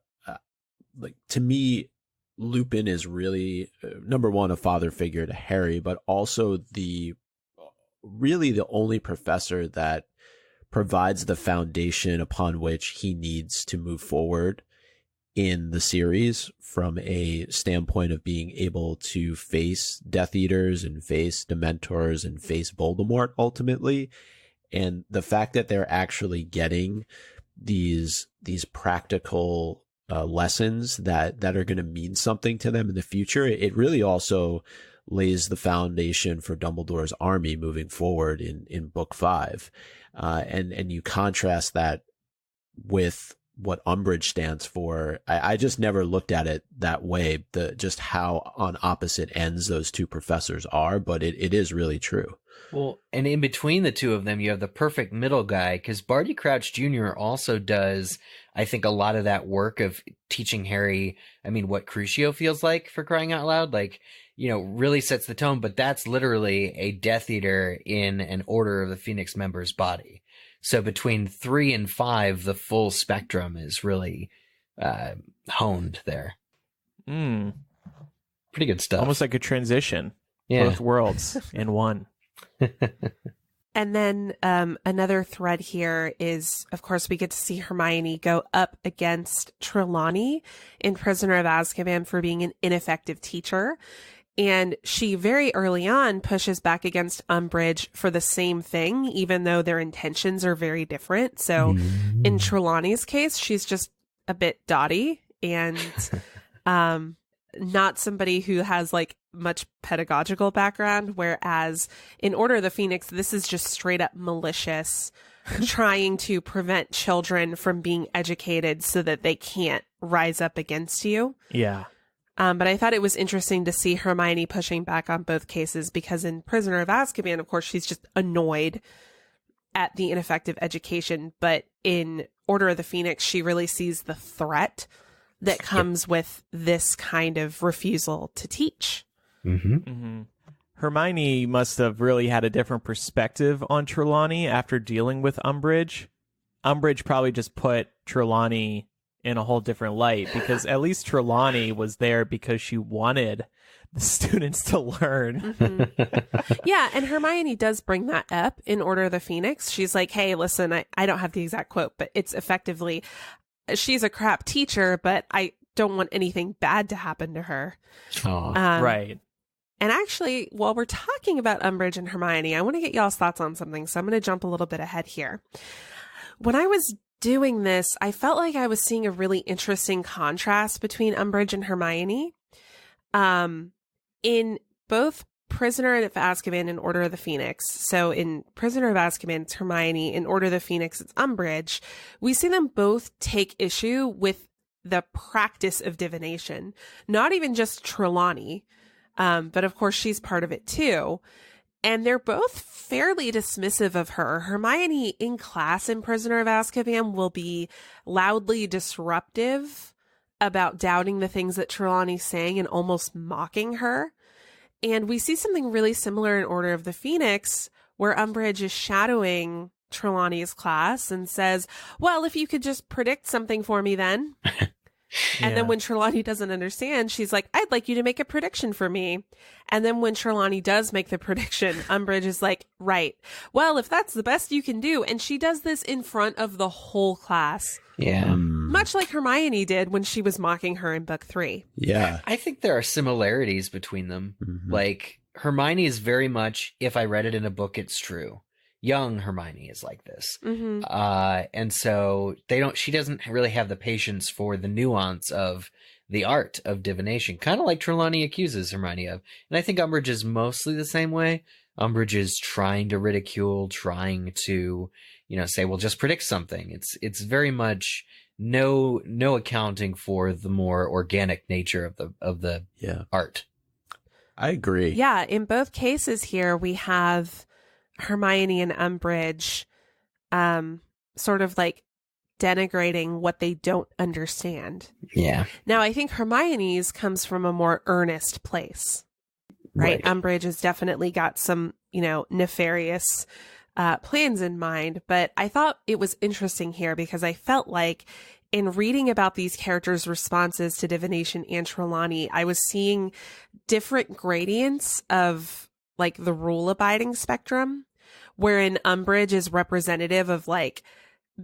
like to me, Lupin is really number one, a father figure to Harry, but also really the only professor that provides the foundation upon which he needs to move forward in the series from a standpoint of being able to face Death Eaters and face Dementors and face Voldemort ultimately. And the fact that they're actually getting these practical lessons that are going to mean something to them in the future, it really also lays the foundation for Dumbledore's army moving forward in book 5. And you contrast that with what Umbridge stands for. I just never looked at it that way, just how on opposite ends those two professors are, but it is really true. Well, and in between the two of them, you have the perfect middle guy, because Barty Crouch Jr. also does, I think, a lot of that work of teaching Harry, what Crucio feels like, for crying out loud, really sets the tone, but that's literally a Death Eater in an Order of the Phoenix member's body. So between 3 and 5, the full spectrum is really honed there. Pretty good stuff. Almost like a transition. Yeah. Both worlds in one. And then another thread here is, of course, we get to see Hermione go up against Trelawney in Prisoner of Azkaban for being an ineffective teacher. And she very early on pushes back against Umbridge for the same thing, even though their intentions are very different. So in Trelawney's case, she's just a bit dotty and not somebody who has much pedagogical background. Whereas in Order of the Phoenix, this is just straight up malicious, trying to prevent children from being educated so that they can't rise up against you. Yeah. But I thought it was interesting to see Hermione pushing back on both cases, because in Prisoner of Azkaban, of course, she's just annoyed at the ineffective education. But in Order of the Phoenix, she really sees the threat that comes with this kind of refusal to teach. Hermione must have really had a different perspective on Trelawney after dealing with Umbridge. Umbridge probably just put Trelawney in a whole different light, because at least Trelawney was there because she wanted the students to learn. Yeah, and Hermione does bring that up in Order of the Phoenix. She's like, hey, listen, I don't have the exact quote, but it's effectively, she's a crap teacher, but I don't want anything bad to happen to her. Right. And actually, while we're talking about Umbridge and Hermione, I want to get y'all's thoughts on something, so I'm going to jump a little bit ahead here. When I was doing this, I felt like I was seeing a really interesting contrast between Umbridge and Hermione. In both Prisoner of Azkaban and Order of the Phoenix, so in Prisoner of Azkaban, it's Hermione. In Order of the Phoenix, it's Umbridge. We see them both take issue with the practice of divination. Not even just Trelawney, but of course she's part of it too. And they're both fairly dismissive of her. Hermione in class in Prisoner of Azkaban will be loudly disruptive about doubting the things that Trelawney's saying and almost mocking her. And we see something really similar in Order of the Phoenix, where Umbridge is shadowing Trelawney's class and says, well, if you could just predict something for me then. And then when Trelawney doesn't understand, she's like, I'd like you to make a prediction for me. And then when Trelawney does make the prediction, Umbridge is like, right. Well, if that's the best you can do. And she does this in front of the whole class. Yeah. Much like Hermione did when she was mocking her in book 3. Yeah. I think there are similarities between them. Mm-hmm. Like, Hermione is very much, if I read it in a book, it's true. Young Hermione is like this. Mm-hmm. And so she doesn't really have the patience for the nuance of the art of divination, kind of like Trelawney accuses Hermione of. And I think Umbridge is mostly the same way. Umbridge is trying to ridicule, trying to, say, well, just predict something. It's very much no accounting for the more organic nature of the art. I agree. Yeah, in both cases here, we have Hermione and Umbridge sort of like denigrating what they don't understand. Yeah. Now, I think Hermione's comes from a more earnest place, right? Umbridge has definitely got some, nefarious plans in mind, but I thought it was interesting here because I felt like in reading about these characters' responses to divination and Trelawney, I was seeing different gradients of like the rule abiding spectrum, wherein Umbridge is representative of like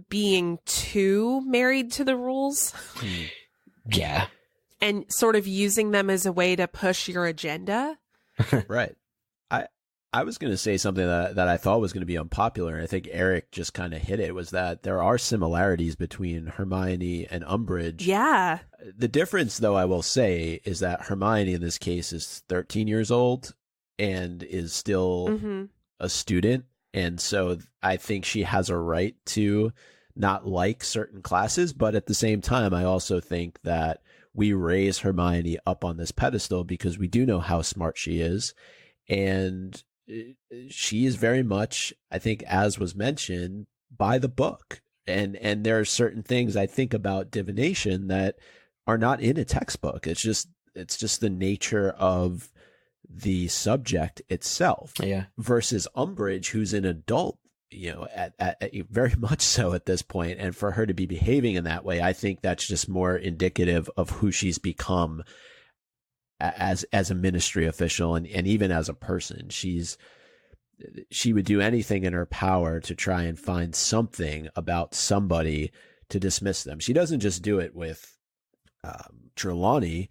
being too married to the rules. Yeah. And sort of using them as a way to push your agenda. Right. I was going to say something that I thought was going to be unpopular, and I think Eric just kind of hit it, was that there are similarities between Hermione and Umbridge. Yeah. The difference, though, I will say, is that Hermione in this case is 13 years old and is still a student. And so I think she has a right to not like certain classes. But at the same time, I also think that we raise Hermione up on this pedestal because we do know how smart she is. And she is very much, I think, as was mentioned, by the book. And there are certain things I think about divination that are not in a textbook. It's just the nature of the subject itself. Yeah. Versus Umbridge, who's an adult, at very much so at this point. And for her to be behaving in that way, I think that's just more indicative of who she's become as a ministry official and even as a person. She would do anything in her power to try and find something about somebody to dismiss them. She doesn't just do it with Trelawney.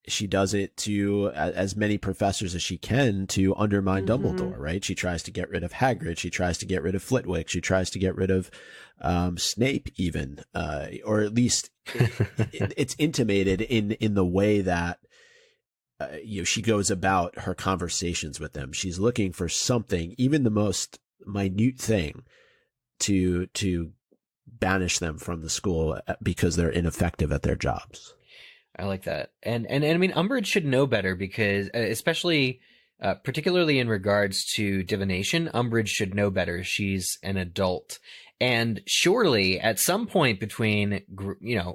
She does it to as many professors as she can to undermine Dumbledore, right? She tries to get rid of Hagrid. She tries to get rid of Flitwick. She tries to get rid of Snape even, or at least it's intimated in the way that she goes about her conversations with them. She's looking for something, even the most minute thing, to banish them from the school because they're ineffective at their jobs. I like that. And I mean, Umbridge should know better because, especially, particularly in regards to divination, Umbridge should know better. She's an adult. And surely at some point between,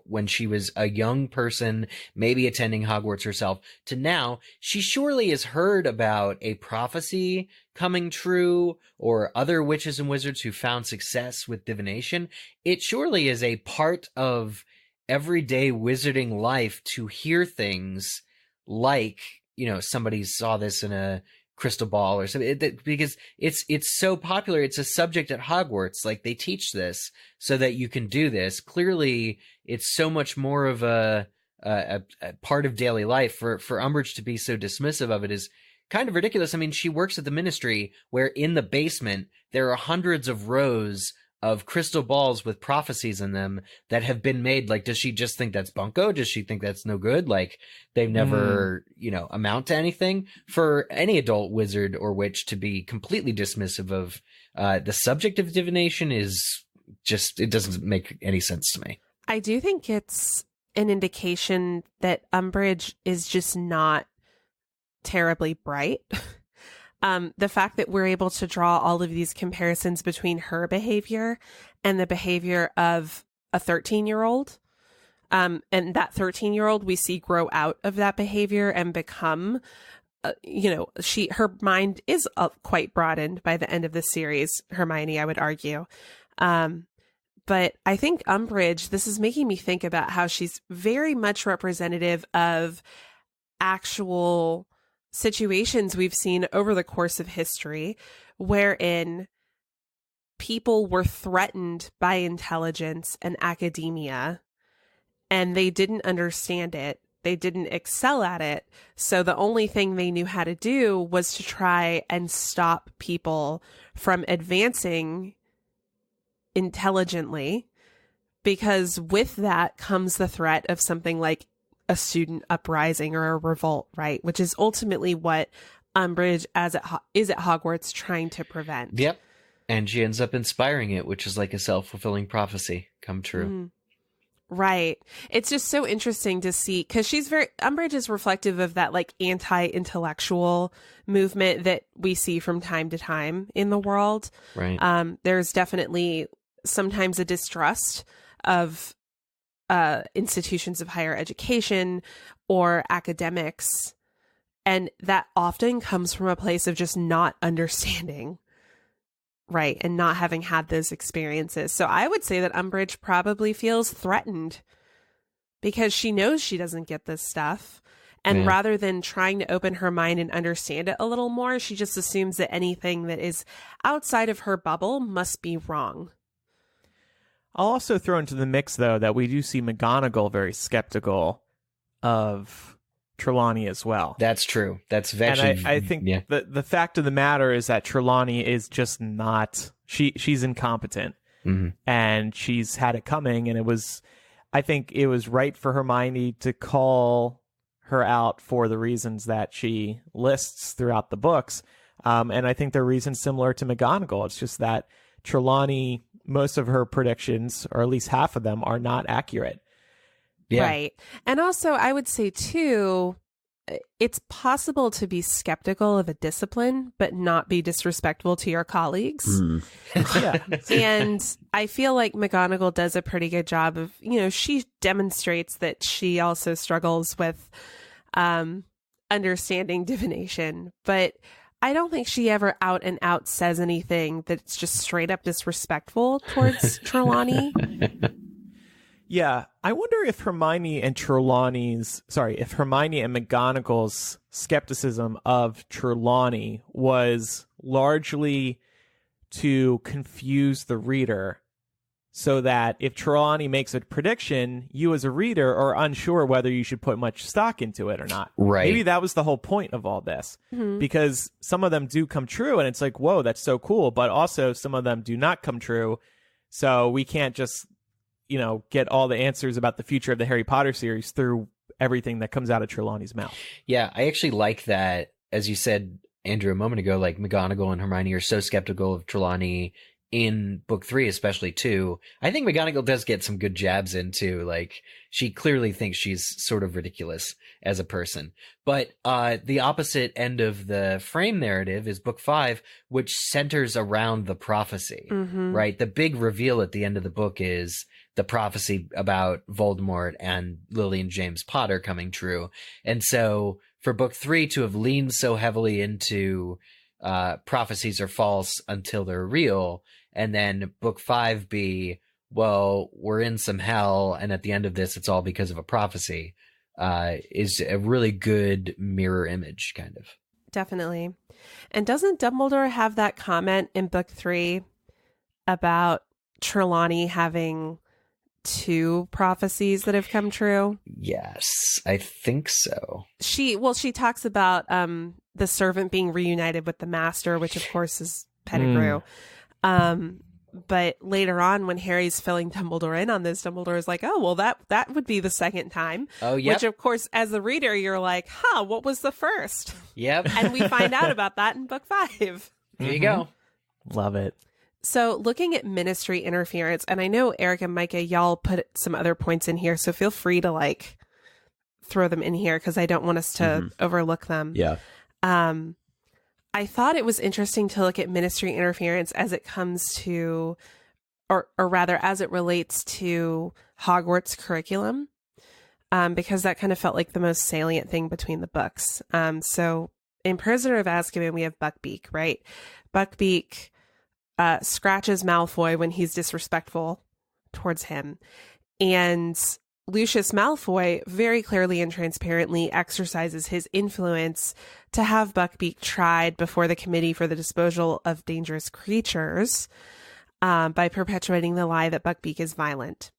when she was a young person, maybe attending Hogwarts herself, to now, she surely has heard about a prophecy coming true or other witches and wizards who found success with divination. It surely is a part of everyday wizarding life to hear things like, somebody saw this in a crystal ball or something, because it's so popular. It's a subject at Hogwarts. Like, they teach this so that you can do this. Clearly, it's so much more of a part of daily life. For Umbridge to be so dismissive of it is kind of ridiculous. I mean, she works at the Ministry, where in the basement there are hundreds of rows of crystal balls with prophecies in them that have been made. Like, does she just think that's bunko? Does she think that's no good? Like, they've never, amount to anything? For any adult wizard or witch to be completely dismissive of the subject of divination is just, it doesn't make any sense to me. I do think it's an indication that Umbridge is just not terribly bright. The fact that we're able to draw all of these comparisons between her behavior and the behavior of a 13-year-old, and that 13-year-old we see grow out of that behavior and become, her mind is quite broadened by the end of the series, Hermione, I would argue. But I think Umbridge, this is making me think about how she's very much representative of actual situations we've seen over the course of history, wherein people were threatened by intelligence and academia, and they didn't understand it. They didn't excel at it. So the only thing they knew how to do was to try and stop people from advancing intelligently, because with that comes the threat of something like a student uprising or a revolt, right? Which is ultimately what Umbridge is at Hogwarts trying to prevent. Yep. And she ends up inspiring it, which is like a self-fulfilling prophecy come true. Mm. Right. It's just so interesting to see, because Umbridge is reflective of that like anti-intellectual movement that we see from time to time in the world. Right. There's definitely sometimes a distrust of institutions of higher education or academics. And that often comes from a place of just not understanding. Right. And not having had those experiences. So I would say that Umbridge probably feels threatened because she knows she doesn't get this stuff. And rather than trying to open her mind and understand it a little more, she just assumes that anything that is outside of her bubble must be wrong. I'll also throw into the mix, though, that we do see McGonagall very skeptical of Trelawney as well. That's true. That's actually, and I think the fact of the matter is that Trelawney is just not, she's incompetent, and she's had it coming, and I think it was right for Hermione to call her out for the reasons that she lists throughout the books, and I think they're reasons similar to McGonagall. It's just that Trelawney, most of her predictions, or at least half of them, are not accurate. Yeah. Right. And also, I would say, too, it's possible to be skeptical of a discipline, but not be disrespectful to your colleagues. Yeah. And I feel like McGonagall does a pretty good job of, she demonstrates that she also struggles with understanding divination, but I don't think she ever out and out says anything that's just straight up disrespectful towards Trelawney. Yeah, I wonder if Hermione and McGonagall's skepticism of Trelawney was largely to confuse the reader, so that if Trelawney makes a prediction, you as a reader are unsure whether you should put much stock into it or not. Right. Maybe that was the whole point of all this, because some of them do come true, and it's like, whoa, that's so cool, but also some of them do not come true, so we can't just get all the answers about the future of the Harry Potter series through everything that comes out of Trelawney's mouth. Yeah, I actually like that, as you said, Andrew, a moment ago, like McGonagall and Hermione are so skeptical of Trelawney in book 3, especially too. I think McGonagall does get some good jabs into, like, she clearly thinks she's sort of ridiculous as a person. But the opposite end of the frame narrative is book 5, which centers around the prophecy, right? The big reveal at the end of the book is the prophecy about Voldemort and Lily and James Potter coming true. And so for book 3 to have leaned so heavily into prophecies are false until they're real, and then book 5 be, well, we're in some hell, and at the end of this, it's all because of a prophecy, is a really good mirror image, kind of. Definitely. And doesn't Dumbledore have that comment in book 3 about Trelawney having 2 prophecies that have come true? Yes, I think so. She talks about the servant being reunited with the master, which of course is Pettigrew. But later on, when Harry's filling Dumbledore in on this, Dumbledore is like, oh, well, that would be the second time. Oh, yeah. Which, of course, as the reader, you're like, what was the first? Yep. And we find out about that in book 5. There you go. Love it. So looking at ministry interference, and I know Eric and Micah, y'all put some other points in here, so feel free to throw them in here because I don't want us to overlook them. Yeah. I I thought it was interesting to look at ministry interference as it comes to, or rather as it relates to Hogwarts curriculum, because that kind of felt like the most salient thing between the books. So in Prisoner of Azkaban, we have Buckbeak, right? Buckbeak scratches Malfoy when he's disrespectful towards him. And Lucius Malfoy very clearly and transparently exercises his influence to have Buckbeak tried before the Committee for the Disposal of Dangerous Creatures by perpetuating the lie that Buckbeak is violent.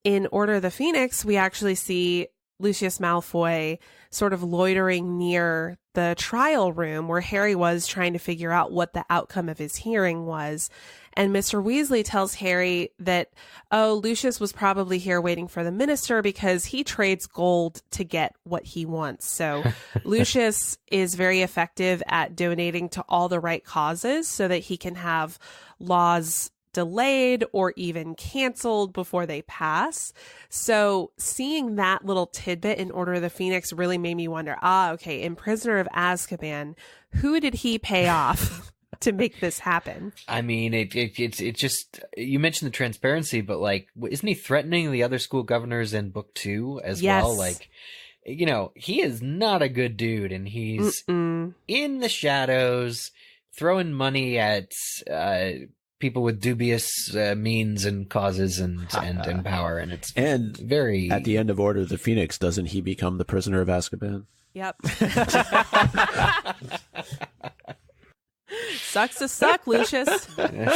In Order of the Phoenix, we actually see Lucius Malfoy sort of loitering near the trial room where Harry was trying to figure out what the outcome of his hearing was. And Mr. Weasley tells Harry that, oh, Lucius was probably here waiting for the minister because he trades gold to get what he wants. So Lucius is very effective at donating to all the right causes so that he can have laws delayed or even canceled before they pass. So seeing that little tidbit in Order of the Phoenix really made me wonder, okay, in Prisoner of Azkaban, who did he pay off to make this happen? I mean, it just, you mentioned the transparency, but like, isn't he threatening the other school governors in book 2 as well? Like, you know, he is not a good dude, and he's in the shadows throwing money at people with dubious means and causes and power, and it's very. At the end of Order of the Phoenix, doesn't he become the Prisoner of Azkaban? Yep. Sucks to suck, Lucius.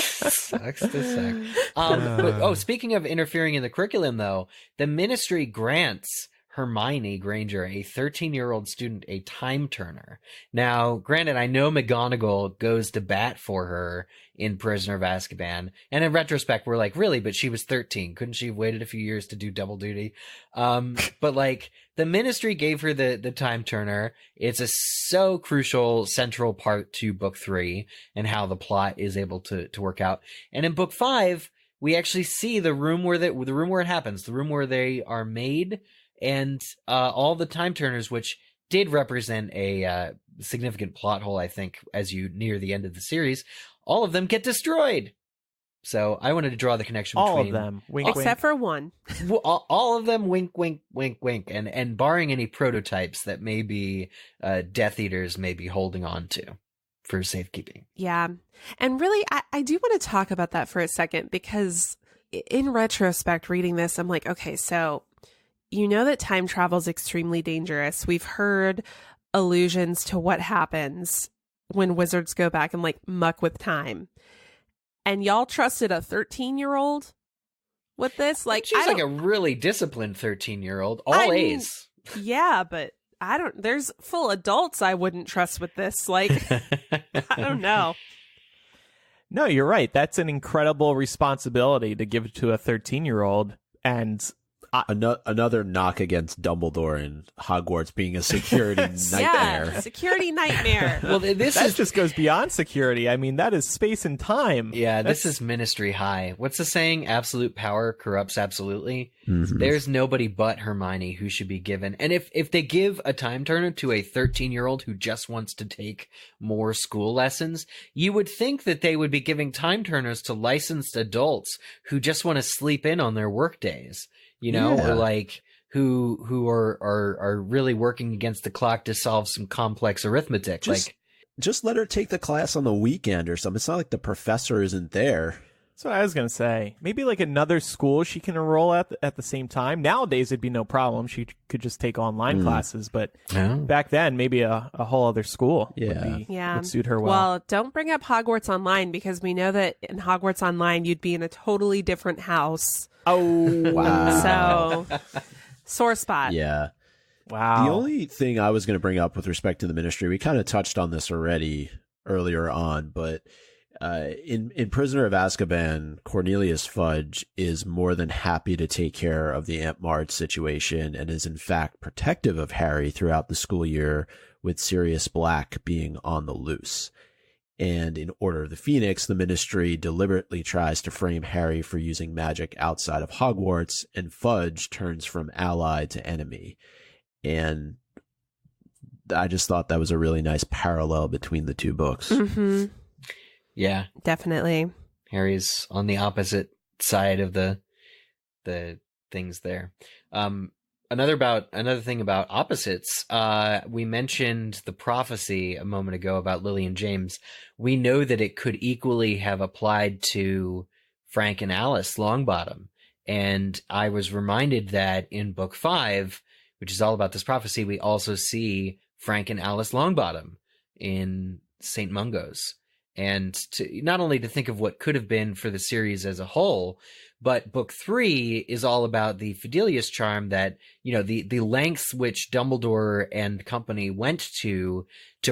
Sucks to suck. Speaking of interfering in the curriculum, though, the Ministry grants Hermione Granger, a 13-year-old student, a time turner. Now, granted, I know McGonagall goes to bat for her in Prisoner of Azkaban, and in retrospect, we're like, really? But she was 13. Couldn't she have waited a few years to do double duty? But like, the Ministry gave her the time turner. It's a so crucial central part to book 3 and how the plot is able to work out. And in book 5, we actually see the room where it happens, the room where they are made. And all the time turners, which did represent a significant plot hole, I think, as you near the end of the series, all of them get destroyed. So I wanted to draw the connection all between of them, wink, except for one. All of them, wink, wink, wink, wink, and barring any prototypes that maybe Death Eaters may be holding on to for safekeeping. Yeah, and really, I do want to talk about that for a second, because in retrospect, reading this, I'm like, okay, so. You know that time travel is extremely dangerous. We've heard allusions to what happens when wizards go back and like muck with time. And y'all trusted a 13-year-old with this? Like, she's like a really disciplined 13-year-old, all A's. Yeah, but there's full adults I wouldn't trust with this. Like, I don't know. No, you're right. That's an incredible responsibility to give to a 13-year-old. And another knock against Dumbledore and Hogwarts being a security nightmare. Yeah, security nightmare. Well, this just goes beyond security. I mean, that is space and time. Yeah, this is Ministry high. What's the saying? Absolute power corrupts absolutely. Mm-hmm. There's nobody but Hermione who should be given. And if they give a time turner to a 13-year-old who just wants to take more school lessons, you would think that they would be giving time turners to licensed adults who just want to sleep in on their work days. You know, or like who are really working against the clock to solve some complex arithmetic. Just let her take the class on the weekend or something. It's not like the professor isn't there. That's what I was going to say. Maybe like another school she can enroll at the same time. Nowadays, it'd be no problem. She could just take online classes. But back then, maybe a whole other school would suit her well. Well, don't bring up Hogwarts Online, because we know that in Hogwarts Online, you'd be in a totally different house. Oh, wow. So, sore spot. Yeah. Wow. The only thing I was going to bring up with respect to the Ministry, we kind of touched on this already earlier on, but in Prisoner of Azkaban, Cornelius Fudge is more than happy to take care of the Aunt Marge situation and is in fact protective of Harry throughout the school year, with Sirius Black being on the loose. And in Order of the Phoenix, the Ministry deliberately tries to frame Harry for using magic outside of Hogwarts, and Fudge turns from ally to enemy. And I just thought that was a really nice parallel between the two books. Mm-hmm. Yeah, Definitely. Harry's on the opposite side of the things there. Another thing about opposites. We mentioned the prophecy a moment ago about Lily and James. We know that it could equally have applied to Frank and Alice Longbottom. And I was reminded that in book 5, which is all about this prophecy, we also see Frank and Alice Longbottom in St. Mungo's. And not only to think of what could have been for the series as a whole, but book 3 is all about the Fidelius charm that, the lengths which Dumbledore and company went to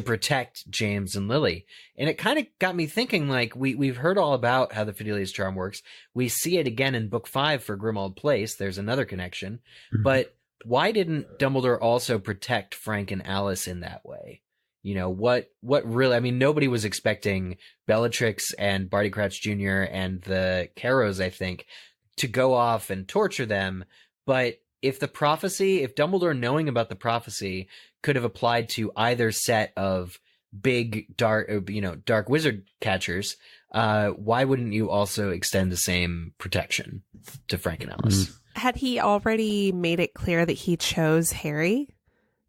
protect James and Lily. And it kind of got me thinking, like, we've heard all about how the Fidelius charm works. We see it again in book 5 for Grimmauld Place. There's another connection. But why didn't Dumbledore also protect Frank and Alice in that way? What really, I mean, nobody was expecting Bellatrix and Barty Crouch Jr. and the Carrows, I think, to go off and torture them. But if Dumbledore, knowing about the prophecy, could have applied to either set of big dark wizard catchers, why wouldn't you also extend the same protection to Frank and Alice? Had he already made it clear that he chose Harry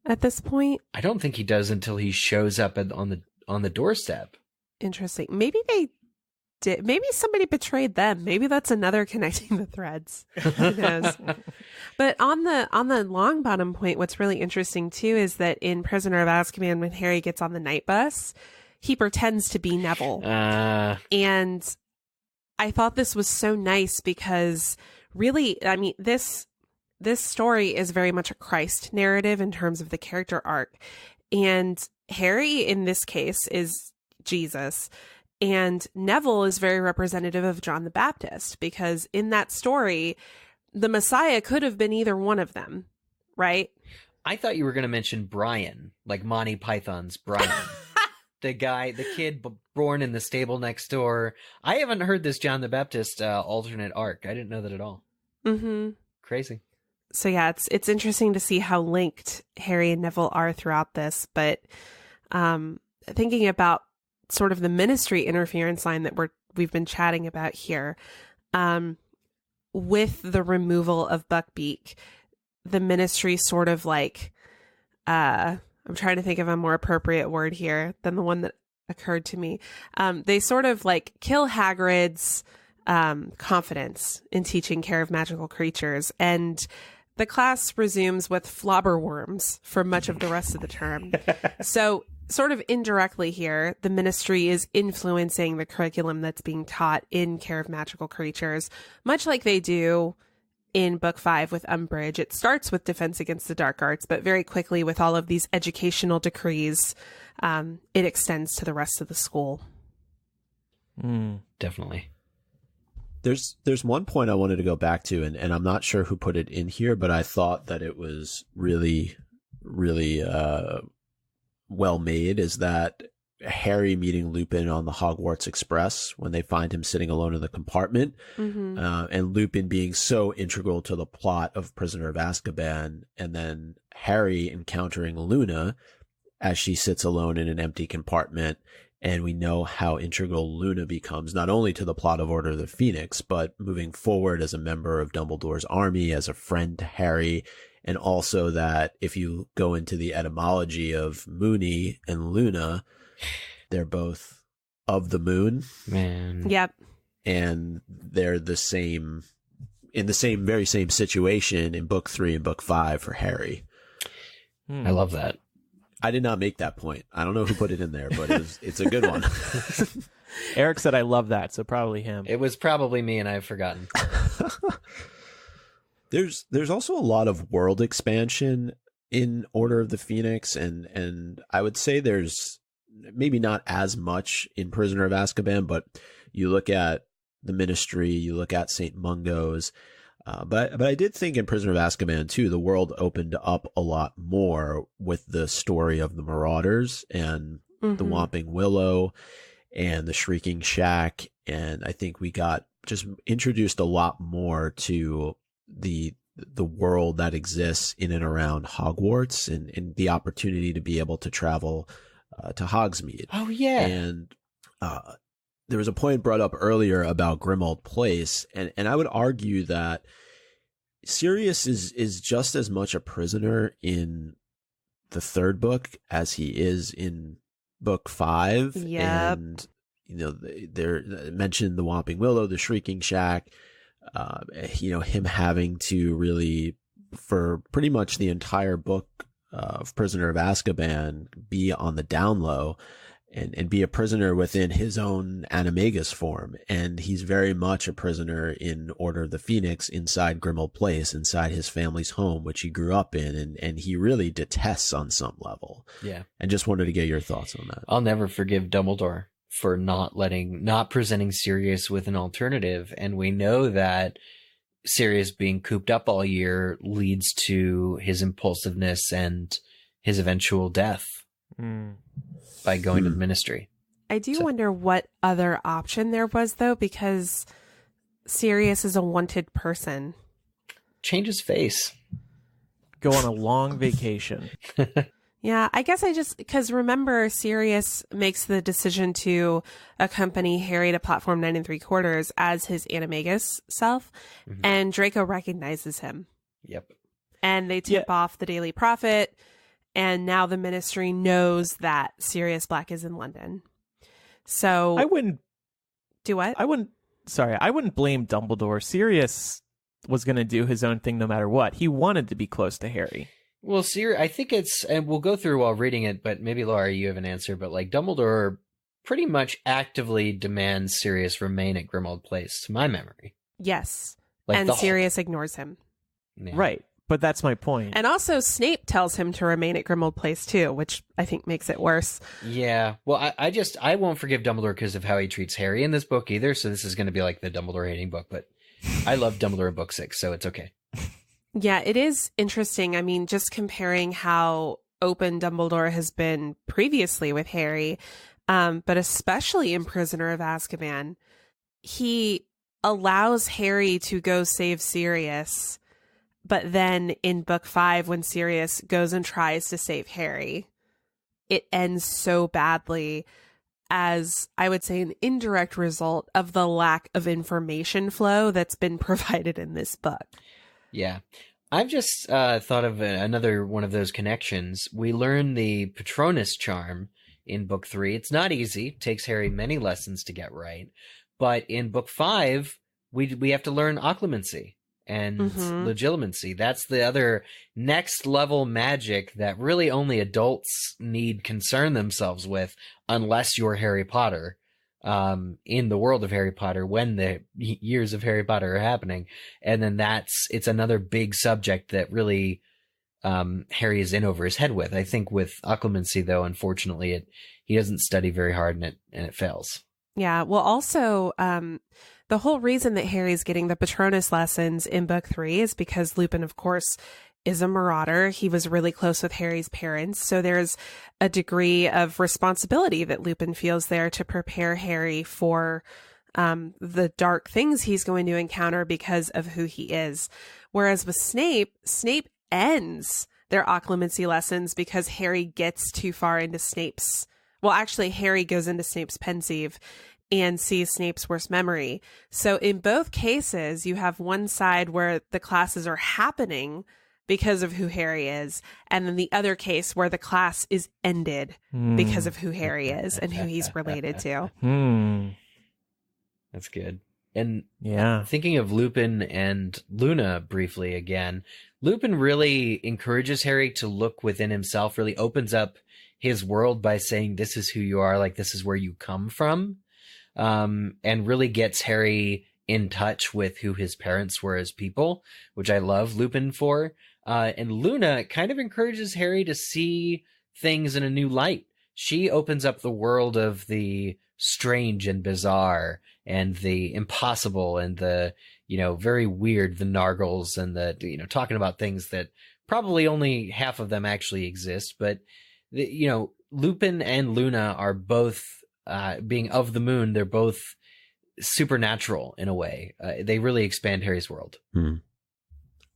at this point? I don't think he does until he shows up on the doorstep. Interesting. Maybe they did. Maybe somebody betrayed them. Maybe that's another connecting the threads. Who knows? But on the Longbottom point, what's really interesting too is that in Prisoner of Azkaban, when Harry gets on the night bus, he pretends to be Neville. And I thought this was so nice because really, I mean, this story is very much a Christ narrative in terms of the character arc. And Harry, in this case, is Jesus. And Neville is very representative of John the Baptist, because in that story, the Messiah could have been either one of them, right? I thought you were going to mention Brian, like Monty Python's Brian. The kid born in the stable next door. I haven't heard this John the Baptist alternate arc. I didn't know that at all. Mm-hmm. Crazy. So yeah, it's interesting to see how linked Harry and Neville are throughout this. But thinking about sort of the ministry interference line that we've been chatting about here, with the removal of Buckbeak, the ministry sort of like, I'm trying to think of a more appropriate word here than the one that occurred to me. They sort of like kill Hagrid's confidence in teaching care of magical creatures, and the class resumes with flobberworms for much of the rest of the term. So sort of indirectly here, the ministry is influencing the curriculum that's being taught in care of magical creatures, much like they do in book 5 with Umbridge. It starts with defense against the dark arts, but very quickly with all of these educational decrees, it extends to the rest of the school. Definitely. There's one point I wanted to go back to, and I'm not sure who put it in here, but I thought that it was really, really well made, is that Harry meeting Lupin on the Hogwarts Express when they find him sitting alone in the compartment, and Lupin being so integral to the plot of Prisoner of Azkaban, and then Harry encountering Luna as she sits alone in an empty compartment. And we know how integral Luna becomes, not only to the plot of Order of the Phoenix, but moving forward as a member of Dumbledore's army, as a friend to Harry. And also that if you go into the etymology of Moony and Luna, they're both of the moon. Man. Yep. And they're the same, in the very same situation in book 3 and book 5 for Harry. I love that. I did not make that point. I don't know who put it in there, but it's a good one. Eric said, I love that, so probably him. It was probably me, and I've forgotten. There's also a lot of world expansion in Order of the Phoenix, and I would say there's maybe not as much in Prisoner of Azkaban, but you look at the Ministry, you look at St. Mungo's, but I did think in Prisoner of Azkaban too, the world opened up a lot more with the story of the Marauders and the Whomping Willow and the Shrieking Shack, and I think we got just introduced a lot more to the the world that exists in and around Hogwarts and the opportunity to be able to travel to Hogsmeade. Oh, yeah. And there was a point brought up earlier about Grimmauld Place, and I would argue that Sirius is just as much a prisoner in the third book as he is in book 5. Yep. And, they're mentioned the Whomping Willow, the Shrieking Shack, him having to really, for pretty much the entire book of Prisoner of Azkaban, be on the down low and be a prisoner within his own animagus form. And he's very much a prisoner in Order of the Phoenix inside Grimmauld Place, inside his family's home, which he grew up in, and he really detests on some level. Yeah. And just wanted to get your thoughts on that. I'll never forgive Dumbledore for not presenting Sirius with an alternative. And we know that Sirius being cooped up all year leads to his impulsiveness and his eventual death. By going to the ministry. I do wonder what other option there was, though, because Sirius is a wanted person. Change his face. Go on a long vacation. Yeah, I guess because remember, Sirius makes the decision to accompany Harry to Platform 9 3/4 as his animagus self, and Draco recognizes him. Yep. And they tip off the Daily Prophet. And now the ministry knows that Sirius Black is in London. So I wouldn't do what? I wouldn't blame Dumbledore. Sirius was going to do his own thing no matter what. He wanted to be close to Harry. Well, I think and we'll go through while reading it, but maybe Laura, you have an answer. But like Dumbledore pretty much actively demands Sirius remain at Grimmauld Place, to my memory. Yes. Like and Sirius ignores him. Yeah. Right. But that's my point. And also Snape tells him to remain at Grimmauld Place too, which I think makes it worse. Yeah. Well, I won't forgive Dumbledore because of how he treats Harry in this book either. So this is going to be like the Dumbledore hating book, but I love Dumbledore in book 6, so it's okay. Yeah, it is interesting. I mean, just comparing how open Dumbledore has been previously with Harry, but especially in Prisoner of Azkaban, he allows Harry to go save Sirius. But then in book 5, when Sirius goes and tries to save Harry, it ends so badly as, I would say, an indirect result of the lack of information flow that's been provided in this book. Yeah. I've just thought of another one of those connections. We learn the Patronus charm in book 3. It's not easy. It takes Harry many lessons to get right. But in book 5, we have to learn occlumency and legitimacy. That's the other next level magic that really only adults need concern themselves with, unless you're Harry Potter, in the world of Harry Potter, when the years of Harry Potter are happening. And then it's another big subject that really Harry is in over his head with. I think with occlumency, though, unfortunately, he doesn't study very hard and it fails. Yeah. Well, also, the whole reason that Harry's getting the Patronus lessons in book 3 is because Lupin, of course, is a marauder. He was really close with Harry's parents. So there's a degree of responsibility that Lupin feels there to prepare Harry for the dark things he's going to encounter because of who he is. Whereas with Snape ends their occlumency lessons because Harry gets too far into Snape's. Well, actually, Harry goes into Snape's pensieve and sees Snape's worst memory. So in both cases, you have one side where the classes are happening because of who Harry is, and then the other case where the class is ended because of who Harry is and who he's related to. That's good. And yeah, thinking of Lupin and Luna briefly again, Lupin really encourages Harry to look within himself, really opens up his world by saying, this is who you are, like this is where you come from, and really gets Harry in touch with who his parents were as people, which I love Lupin for. And Luna kind of encourages Harry to see things in a new light. She opens up the world of the strange and bizarre and the impossible and the, very weird, the nargles and the, talking about things that probably only half of them actually exist. But, Lupin and Luna are both, being of the moon, they're both supernatural in a way. They really expand Harry's world.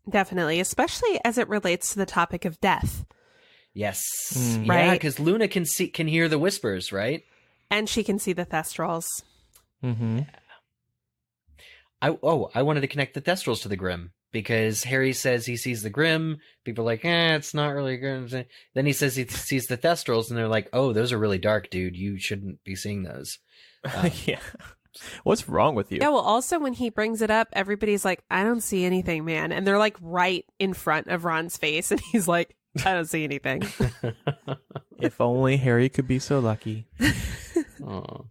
Definitely, especially as it relates to the topic of death. Yes. Mm. Yeah, Right. because Luna can hear the whispers, right? And she can see the Thestrals. Mm-hmm. I wanted to connect the Thestrals to the Grim, because Harry says he sees the Grim. People are like, it's not really Grim. Then he says he sees the Thestrals, and they're like, oh, those are really dark, dude. You shouldn't be seeing those. Yeah. What's wrong with you? Yeah, well, also when he brings it up, everybody's like, I don't see anything, man. And they're like right in front of Ron's face. And he's like, I don't see anything. If only Harry could be so lucky. Aw.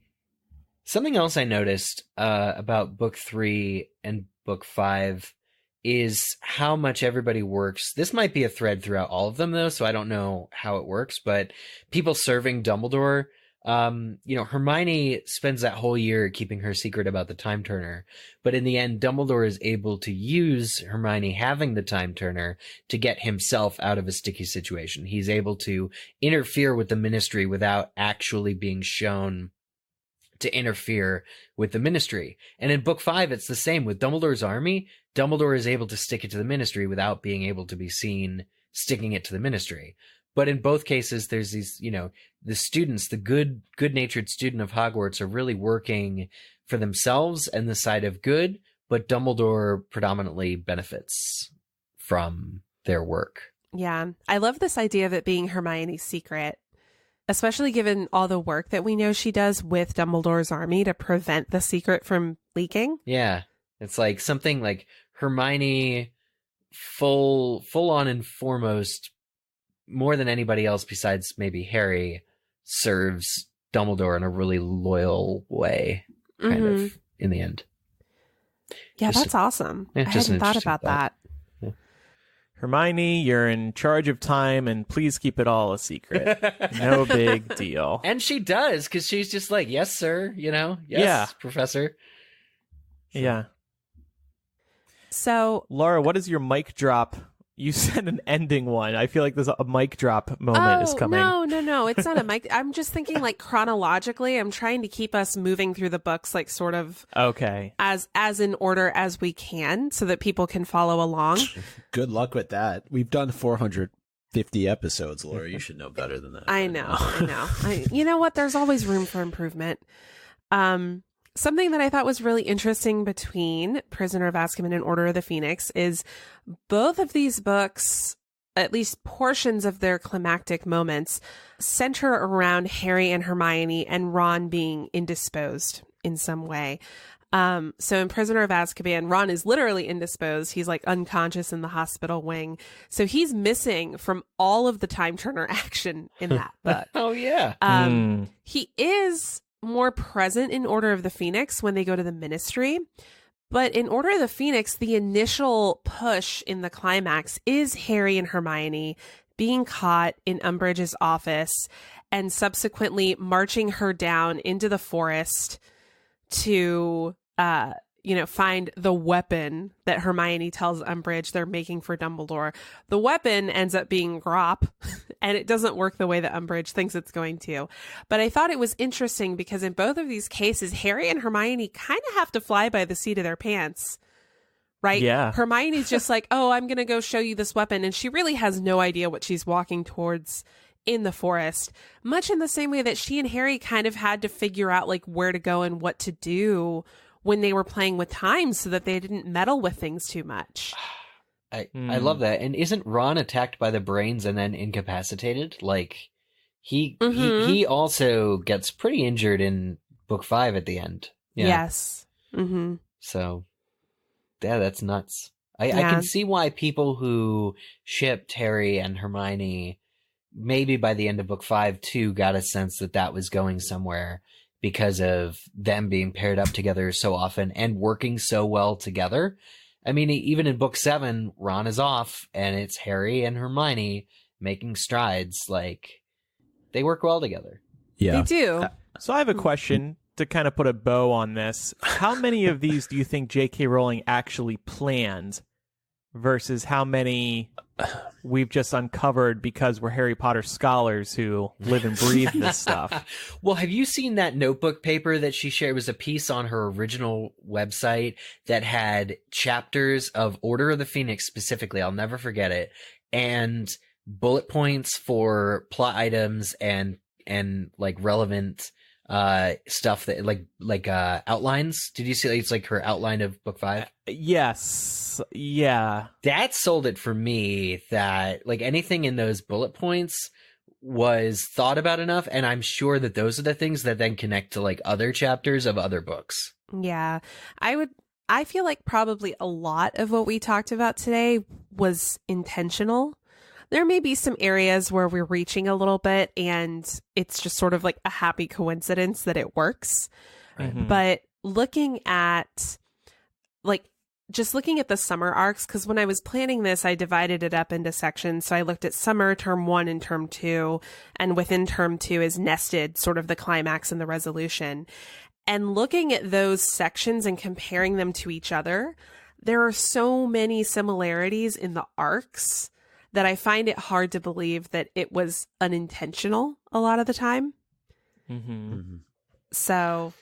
Something else I noticed about book 3 and book 5 is how much everybody works. This might be a thread throughout all of them, though, so I don't know how it works, but people serving Dumbledore. Hermione spends that whole year keeping her secret about the Time Turner, but in the end, Dumbledore is able to use Hermione having the Time Turner to get himself out of a sticky situation. He's able to interfere with the Ministry without actually being shown to interfere with the Ministry. And in book 5, it's the same with Dumbledore's army. Dumbledore is able to stick it to the Ministry without being able to be seen sticking it to the Ministry. But in both cases, there's these, the students, the good-natured student of Hogwarts are really working for themselves and the side of good, but Dumbledore predominantly benefits from their work. Yeah. I love this idea of it being Hermione's secret, especially given all the work that we know she does with Dumbledore's army to prevent the secret from leaking. Yeah. It's like something like Hermione full on and foremost, more than anybody else besides maybe Harry, serves Dumbledore in a really loyal way, kind of, in the end. Yeah, Just that's awesome. yeah, I just an hadn't thought interesting about thought. that. Hermione, you're in charge of time, and please keep it all a secret. No big deal. And she does, because she's just like, yes, sir, yes, Yeah. Professor. Yeah. So, Laura, what is your mic drop? You said an ending one. I feel like there's a mic drop moment is coming. No. It's not a mic. I'm just thinking like chronologically. I'm trying to keep us moving through the books like sort of Okay. as in order as we can so that people can follow along. Good luck with that. We've done 450 episodes, Laura. You should know better than that. I know. You know what? There's always room for improvement. Something that I thought was really interesting between Prisoner of Azkaban and Order of the Phoenix is both of these books, at least portions of their climactic moments, center around Harry and Hermione and Ron being indisposed in some way. So in Prisoner of Azkaban, Ron is literally indisposed. He's like unconscious in the hospital wing. So he's missing from all of the Time Turner action in that book. Oh, yeah. He is more present in Order of the Phoenix when they go to the Ministry. But in Order of the Phoenix, the initial push in the climax is Harry and Hermione being caught in Umbridge's office and subsequently marching her down into the forest to, find the weapon that Hermione tells Umbridge they're making for Dumbledore. The weapon ends up being Grop, and it doesn't work the way that Umbridge thinks it's going to. But I thought it was interesting because in both of these cases, Harry and Hermione kind of have to fly by the seat of their pants, right? Yeah. Hermione's just like, oh, I'm going to go show you this weapon. And she really has no idea what she's walking towards in the forest, much in the same way that she and Harry kind of had to figure out like where to go and what to do when they were playing with time so that they didn't meddle with things too much. I love that. And isn't Ron attacked by the brains and then incapacitated? Like, he also gets pretty injured in book 5 at the end. Yeah. Yes. Mm-hmm. So, yeah, that's nuts. I can see why people who shipped Harry and Hermione, maybe by the end of book 5 too, got a sense that was going somewhere because of them being paired up together so often and working so well together. I mean, even in book 7, Ron is off and it's Harry and Hermione making strides. Like, they work well together. Yeah. They do. So I have a question to kind of put a bow on this. How many of these do you think J.K. Rowling actually planned versus how many we've just uncovered because we're Harry Potter scholars who live and breathe this stuff. Well, have you seen that notebook paper that she shared? It was a piece on her original website that had chapters of Order of the Phoenix specifically. I'll never forget it. And bullet points for plot items and like relevant stuff that like outlines. Did you see? It's like her outline of book 5. Yes. Yeah. That sold it for me, that like anything in those bullet points was thought about enough, and I'm sure that those are the things that then connect to like other chapters of other books. Yeah. I feel like probably a lot of what we talked about today was intentional. There may be some areas where we're reaching a little bit and it's just sort of like a happy coincidence that it works. Mhm. But looking at the summer arcs, because when I was planning this, I divided it up into sections. So I looked at summer, term 1 and term 2, and within term 2 is nested sort of the climax and the resolution. And looking at those sections and comparing them to each other, there are so many similarities in the arcs that I find it hard to believe that it was unintentional a lot of the time. Mm-hmm. So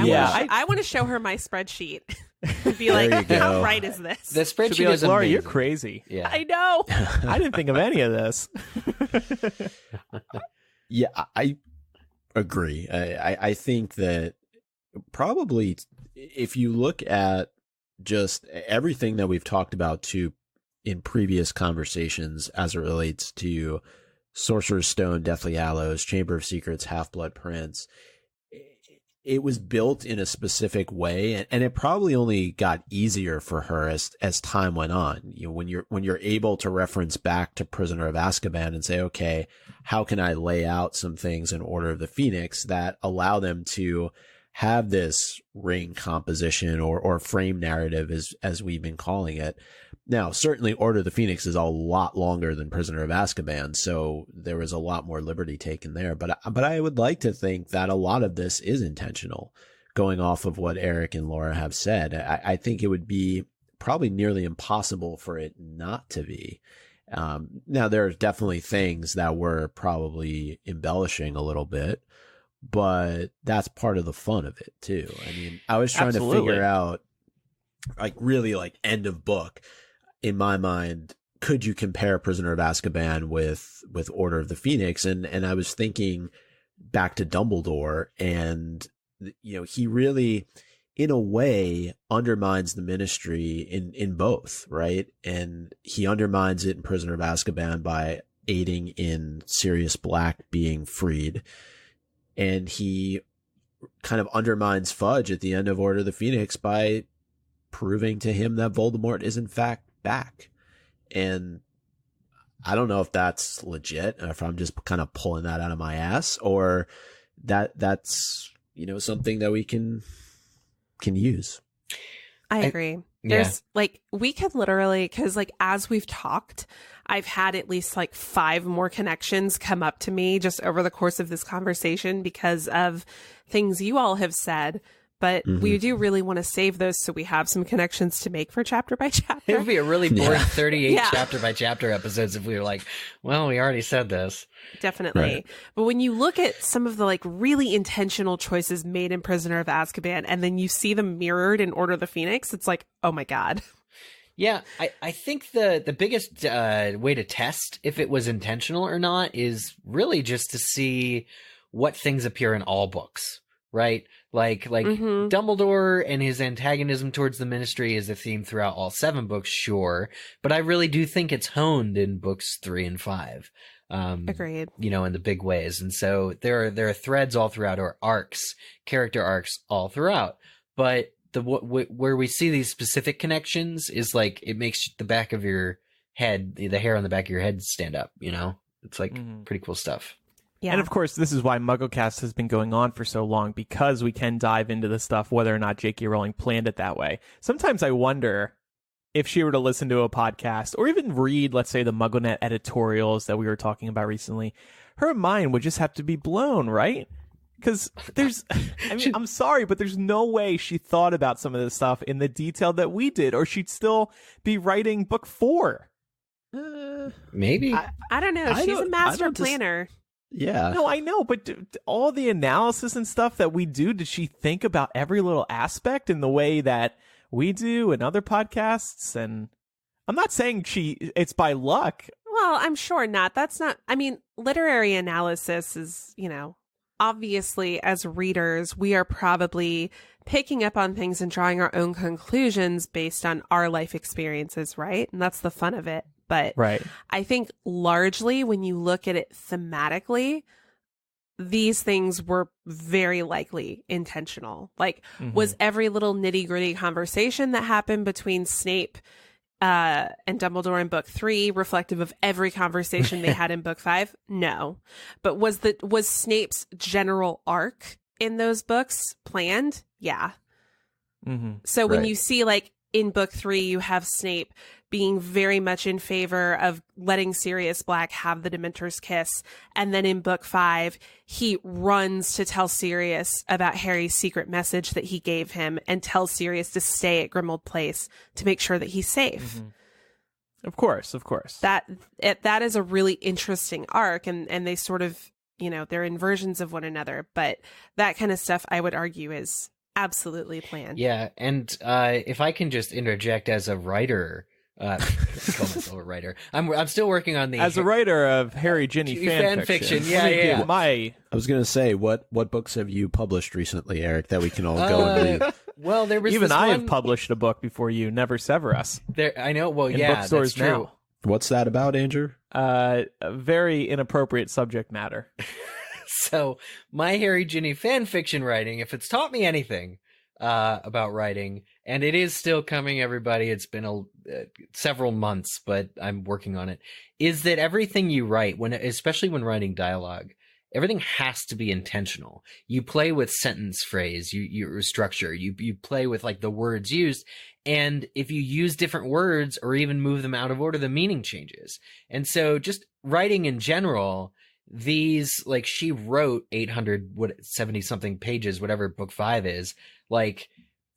Yeah. I want to show her my spreadsheet and be There you like, go. how right is this? The Should be spreadsheet like, is Laura, amazing. you're crazy. Yeah. I know. I didn't think of any of this. Yeah, I agree. I think that probably if you look at just everything that we've talked about too in previous conversations as it relates to Sorcerer's Stone, Deathly Hallows, Chamber of Secrets, Half-Blood Prince, it was built in a specific way, and it probably only got easier for her as time went on. You know, when you're able to reference back to Prisoner of Azkaban and say, okay, how can I lay out some things in Order of the Phoenix that allow them to have this ring composition or frame narrative, as we've been calling it. Now, certainly Order of the Phoenix is a lot longer than Prisoner of Azkaban, so there was a lot more liberty taken there. But I would like to think that a lot of this is intentional, going off of what Eric and Laura have said. I think it would be probably nearly impossible for it not to be. Now, there are definitely things that we're probably embellishing a little bit, but that's part of the fun of it too. I mean, I was trying to figure out, like, really, like, end of book. In my mind, could you compare Prisoner of Azkaban with Order of the Phoenix? And I was thinking back to Dumbledore, and, you know, he really, in a way, undermines the Ministry in both, right? And he undermines it in Prisoner of Azkaban by aiding in Sirius Black being freed. And he kind of undermines Fudge at the end of Order of the Phoenix by proving to him that Voldemort is in fact back. And I don't know if that's legit, or if I'm just kind of pulling that out of my ass, or that's, you know, something that we can use. I agree. There's like, we could literally, because like as we've talked, I've had at least like 5 more connections come up to me just over the course of this conversation because of things you all have said. But we do really want to save those so we have some connections to make for chapter by chapter. It would be a really boring 38 chapter by chapter episodes if we were like, well, we already said this. Definitely. Right. But when you look at some of the like really intentional choices made in Prisoner of Azkaban and then you see them mirrored in Order of the Phoenix, it's like, oh my God. Yeah, I think the biggest way to test if it was intentional or not is really just to see what things appear in all books, right? Like Dumbledore and his antagonism towards the Ministry is a theme throughout all 7 books, sure, but I really do think it's honed in books 3 and 5. Agreed. You know, in the big ways, and so there are threads all throughout, or arcs, character arcs all throughout, but where we see these specific connections is like it makes the back of your head, the hair on the back of your head stand up, you know? It's like pretty cool stuff. Yeah. And of course, this is why MuggleCast has been going on for so long, because we can dive into the stuff whether or not J.K. Rowling planned it that way. Sometimes I wonder if she were to listen to a podcast or even read, let's say, the MuggleNet editorials that we were talking about recently, her mind would just have to be blown, right? Because I'm sorry, but there's no way she thought about some of this stuff in the detail that we did, or she'd still be writing book 4. Maybe. I don't know. She's a master planner. Yeah. No, I know, but all the analysis and stuff that we do, did she think about every little aspect in the way that we do in other podcasts? And I'm not saying it's by luck. Well, I'm sure not. That's not, I mean, literary analysis is, obviously as readers, we are probably picking up on things and drawing our own conclusions based on our life experiences, right? And that's the fun of it. But right. I think largely when you look at it thematically, these things were very likely intentional. Like, was every little nitty gritty conversation that happened between Snape and Dumbledore in book 3 reflective of every conversation they had in book 5? No. But was Snape's general arc in those books planned? Yeah. So when you see, like, in book 3, you have Snape being very much in favor of letting Sirius Black have the Dementor's kiss. And then in book 5, he runs to tell Sirius about Harry's secret message that he gave him and tells Sirius to stay at Grimmauld Place to make sure that he's safe. Of course. That is a really interesting arc. And they sort of, they're inversions of one another. But that kind of stuff, I would argue, is absolutely planned. Yeah, and if I can just interject as a writer, I call myself a writer. I'm still working on the as a writer of Harry Ginny fan fiction. Yeah. I was gonna say, what books have you published recently, Eric, that we can all go and read? Well, there was even I have published a book before you. Never Sever Us. I know. Well, in yeah, bookstores that's true. now. What's that about, Andrew? A very inappropriate subject matter. So my Harry Ginny fan fiction writing, if it's taught me anything about writing, and it is still coming, everybody, it's been several months, but I'm working on it, is that everything you write, especially when writing dialogue, everything has to be intentional. You play with sentence phrase, you structure, you play with like the words used, and if you use different words or even move them out of order, the meaning changes. And so just writing in general, these, like, she wrote 870 something pages, whatever book 5 is, like,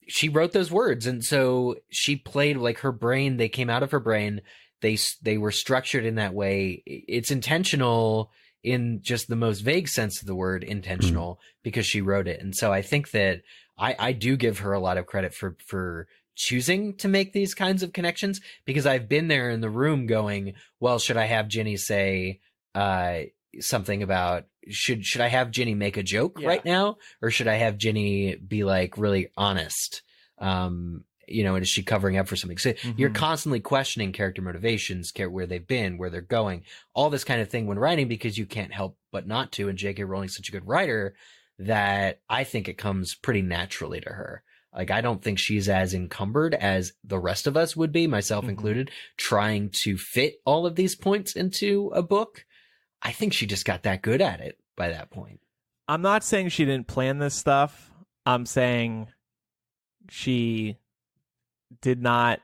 she wrote those words. And so she played, like, her brain, they came out of her brain. They were structured in that way. It's intentional in just the most vague sense of the word intentional, because she wrote it. And so I think that I do give her a lot of credit for choosing to make these kinds of connections, because I've been there in the room going, well, should I have Ginny say, something about should I have Ginny make a joke right now, or should I have Ginny be like really honest? And is she covering up for something? So you're constantly questioning character motivations, where they've been, where they're going, all this kind of thing when writing, because you can't help but not to. And J.K. Rowling's such a good writer that I think it comes pretty naturally to her. Like, I don't think she's as encumbered as the rest of us would be, myself included, trying to fit all of these points into a book. I think she just got that good at it by that point. I'm not saying she didn't plan this stuff. I'm saying she did not.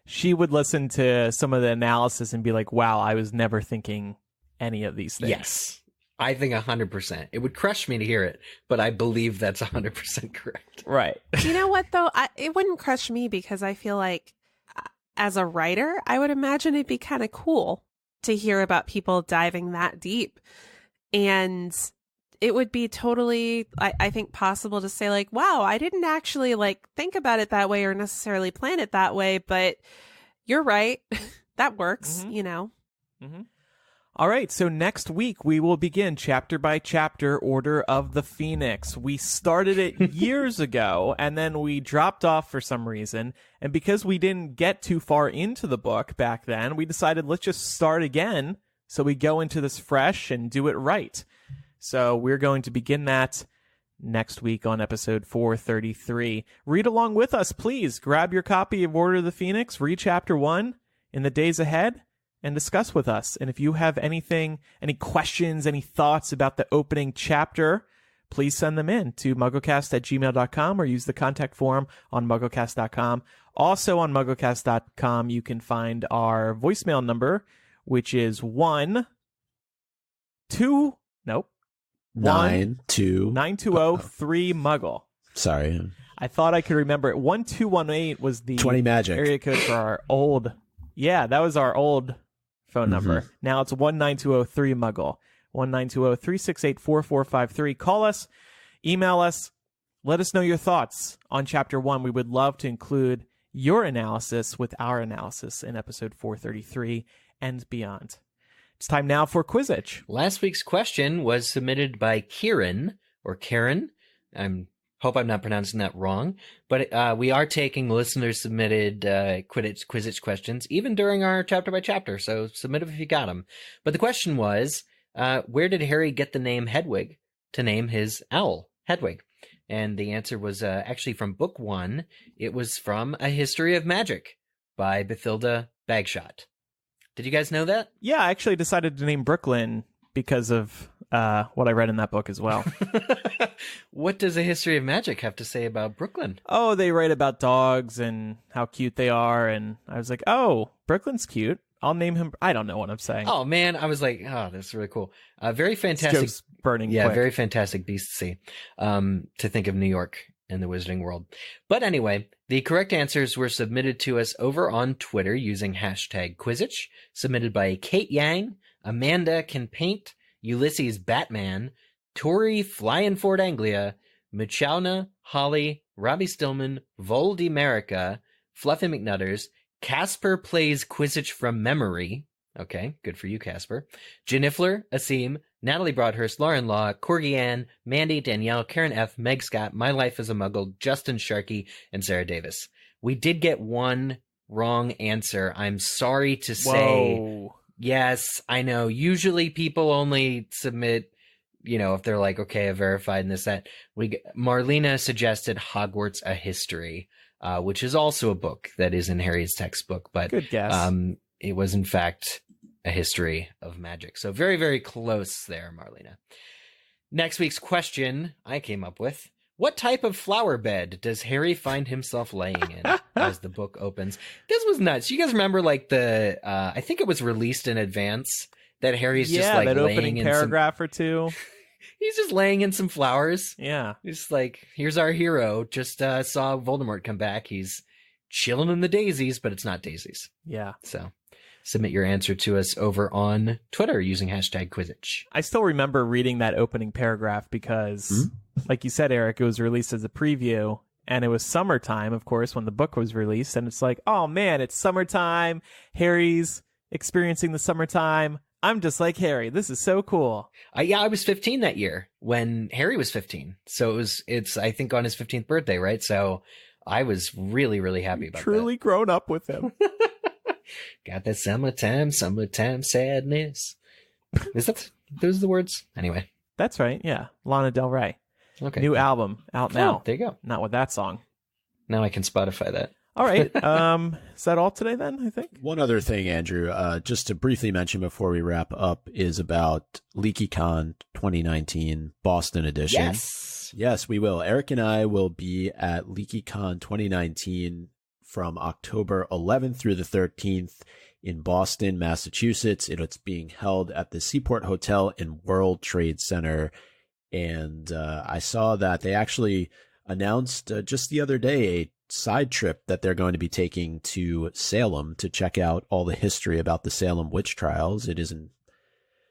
She would listen to some of the analysis and be like, wow, I was never thinking any of these things. Yes, I think 100%. It would crush me to hear it, but I believe that's 100% correct. Right. You know what, though? It wouldn't crush me, because I feel like as a writer, I would imagine it'd be kind of cool to hear about people diving that deep. And it would be totally, I think, possible to say, like, wow, I didn't actually like think about it that way or necessarily plan it that way, but you're right. That works, All right, so next week we will begin chapter by chapter Order of the Phoenix. We started it years ago, and then we dropped off for some reason. And because we didn't get too far into the book back then, we decided let's just start again so we go into this fresh and do it right. So we're going to begin that next week on episode 433. Read along with us, please. Grab your copy of Order of the Phoenix, read chapter 1 in the days ahead, and discuss with us. And if you have any questions, any thoughts about the opening chapter, please send them in to MuggleCast@gmail.com or use the contact form on MuggleCast.com. Also on MuggleCast.com, you can find our voicemail number, which is 9203 Muggle. Sorry. I thought I could remember it. 1218 was the 20 magic area code for our old. Yeah, that was our old phone number. Now it's 19203 Muggle. 19203684453. Call us, email us, let us know your thoughts on Chapter 1. We would love to include your analysis with our analysis in episode 433 and beyond. It's time now for Quizzitch. Last week's question was submitted by Kieran, or Karen. Hope I'm not pronouncing that wrong, but we are taking listener-submitted Quizzitch questions, even during our chapter-by-chapter, so submit them if you got them. But the question was, where did Harry get the name Hedwig to name his owl, Hedwig? And the answer was actually from Book 1. It was from A History of Magic by Bathilda Bagshot. Did you guys know that? Yeah, I actually decided to name Brooklyn because of what I read in that book as well. What does A History of Magic have to say about Brooklyn? Oh, they write about dogs and how cute they are. And I was like, oh, Brooklyn's cute. I'll name him. I don't know what I'm saying. Oh, man. I was like, oh, that's really cool. Very fantastic. Joe's burning Yeah, quick. very fantastic beast to see. To think of New York in the Wizarding world. But anyway, the correct answers were submitted to us over on Twitter using hashtag Quizzitch, submitted by Kate Yang, Amanda Can Paint, Ulysses Batman, Tori Flyin' Ford Anglia, Muchowna, Holly, Robbie Stillman, Voldemarica, Fluffy McNutters, Casper Plays Quizzitch from Memory. Okay, good for you, Casper. Jennifer, Asim, Natalie Broadhurst, Lauren Law, Corgi Ann, Mandy, Danielle, Karen F., Meg Scott, My Life as a Muggle, Justin Sharkey, and Sarah Davis. We did get one wrong answer. I'm sorry to say. Whoa. Yes, I know. Usually people only submit, if they're like, okay, I verified this, that. Marlena suggested Hogwarts, A History, which is also a book that is in Harry's textbook. But Good guess. It was, in fact, A History of Magic. So very, very close there, Marlena. Next week's question I came up with. What type of flower bed does Harry find himself laying in as the book opens? This was nuts. You guys remember I think it was released in advance that Harry's just like that laying opening in paragraph or two. He's just laying in some flowers. Yeah. He's like, here's our hero. Just saw Voldemort come back. He's chilling in the daisies, but it's not daisies. Yeah. So submit your answer to us over on Twitter using hashtag Quizzitch. I still remember reading that opening paragraph because, like you said, Eric, it was released as a preview, and it was summertime, of course, when the book was released, and it's like, oh man, it's summertime. Harry's experiencing the summertime. I'm just like Harry. This is so cool. I was 15 that year when Harry was 15. So it's I think on his 15th birthday, right? So I was really, really happy about Truly grown up with him. Got that summertime sadness. Is that those are the words? Anyway. That's right. Yeah. Lana Del Rey. Okay. New album out now. Oh, there you go. Not with that song. Now I can Spotify that. All right. Is that all today then, I think? One other thing, Andrew, just to briefly mention before we wrap up is about LeakyCon 2019 Boston edition. Yes, we will. Eric and I will be at LeakyCon 2019 from October 11th through the 13th in Boston, Massachusetts. It's being held at the Seaport Hotel and World Trade Center. And I saw that they actually announced just the other day a side trip that they're going to be taking to Salem to check out all the history about the Salem witch trials. It isn't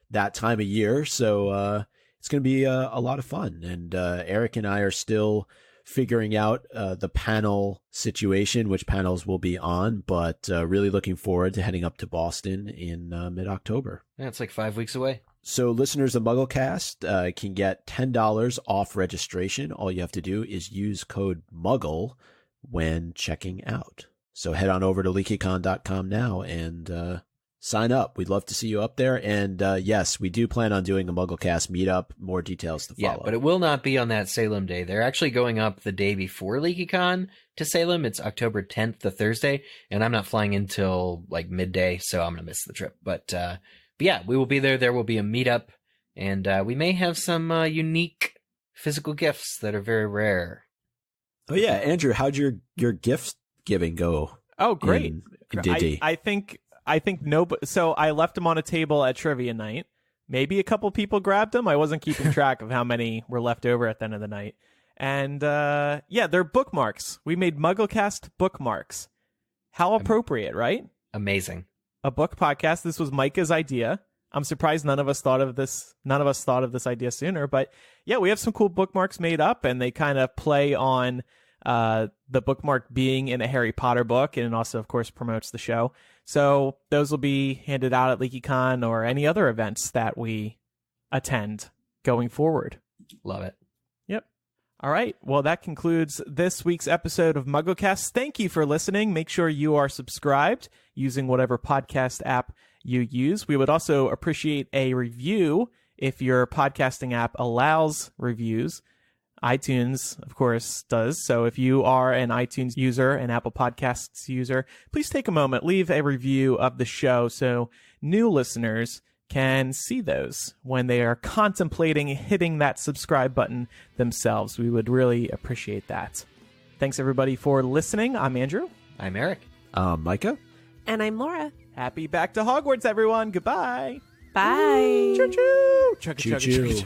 that time of year, so it's going to be a lot of fun. And Eric and I are still figuring out the panel situation, which panels will be on, but really looking forward to heading up to Boston in mid-October. Yeah, it's like 5 weeks away. So listeners of MuggleCast can get $10 off registration. All you have to do is use code MUGGLE when checking out. So head on over to leakycon.com now and sign up. We'd love to see you up there. And yes, we do plan on doing a MuggleCast meetup. More details to follow. Yeah, but it will not be on that Salem day. They're actually going up the day before LeakyCon to Salem. It's October 10th, the Thursday, and I'm not flying until like midday, so I'm going to miss the trip. But yeah, we will be there. There will be a meetup, and we may have some unique physical gifts that are very rare. Oh yeah, Andrew, how'd your gift giving go? Oh, great. In DD? I think no. So I left them on a table at trivia night. Maybe a couple people grabbed them. I wasn't keeping track of how many were left over at the end of the night. And yeah, they're bookmarks. We made MuggleCast bookmarks. How appropriate, right? Amazing. A book podcast. This was Micah's idea. I'm surprised none of us thought of this idea sooner. But yeah, we have some cool bookmarks made up, and they kind of play on the bookmark being in a Harry Potter book, and it also, of course, promotes the show. So those will be handed out at LeakyCon or any other events that we attend going forward. Love it. Yep. All right. Well, that concludes this week's episode of MuggleCast. Thank you for listening. Make sure you are subscribed using whatever podcast app you use. We would also appreciate a review if your podcasting app allows reviews. iTunes, of course, does. So if you are an iTunes user, an Apple Podcasts user, please take a moment, leave a review of the show so new listeners can see those when they are contemplating hitting that subscribe button themselves. We would really appreciate that. Thanks, everybody, for listening. I'm Andrew. I'm Eric. Micah? And I'm Laura. Happy back to Hogwarts, everyone. Goodbye. Bye. Choo-choo. Choo-choo.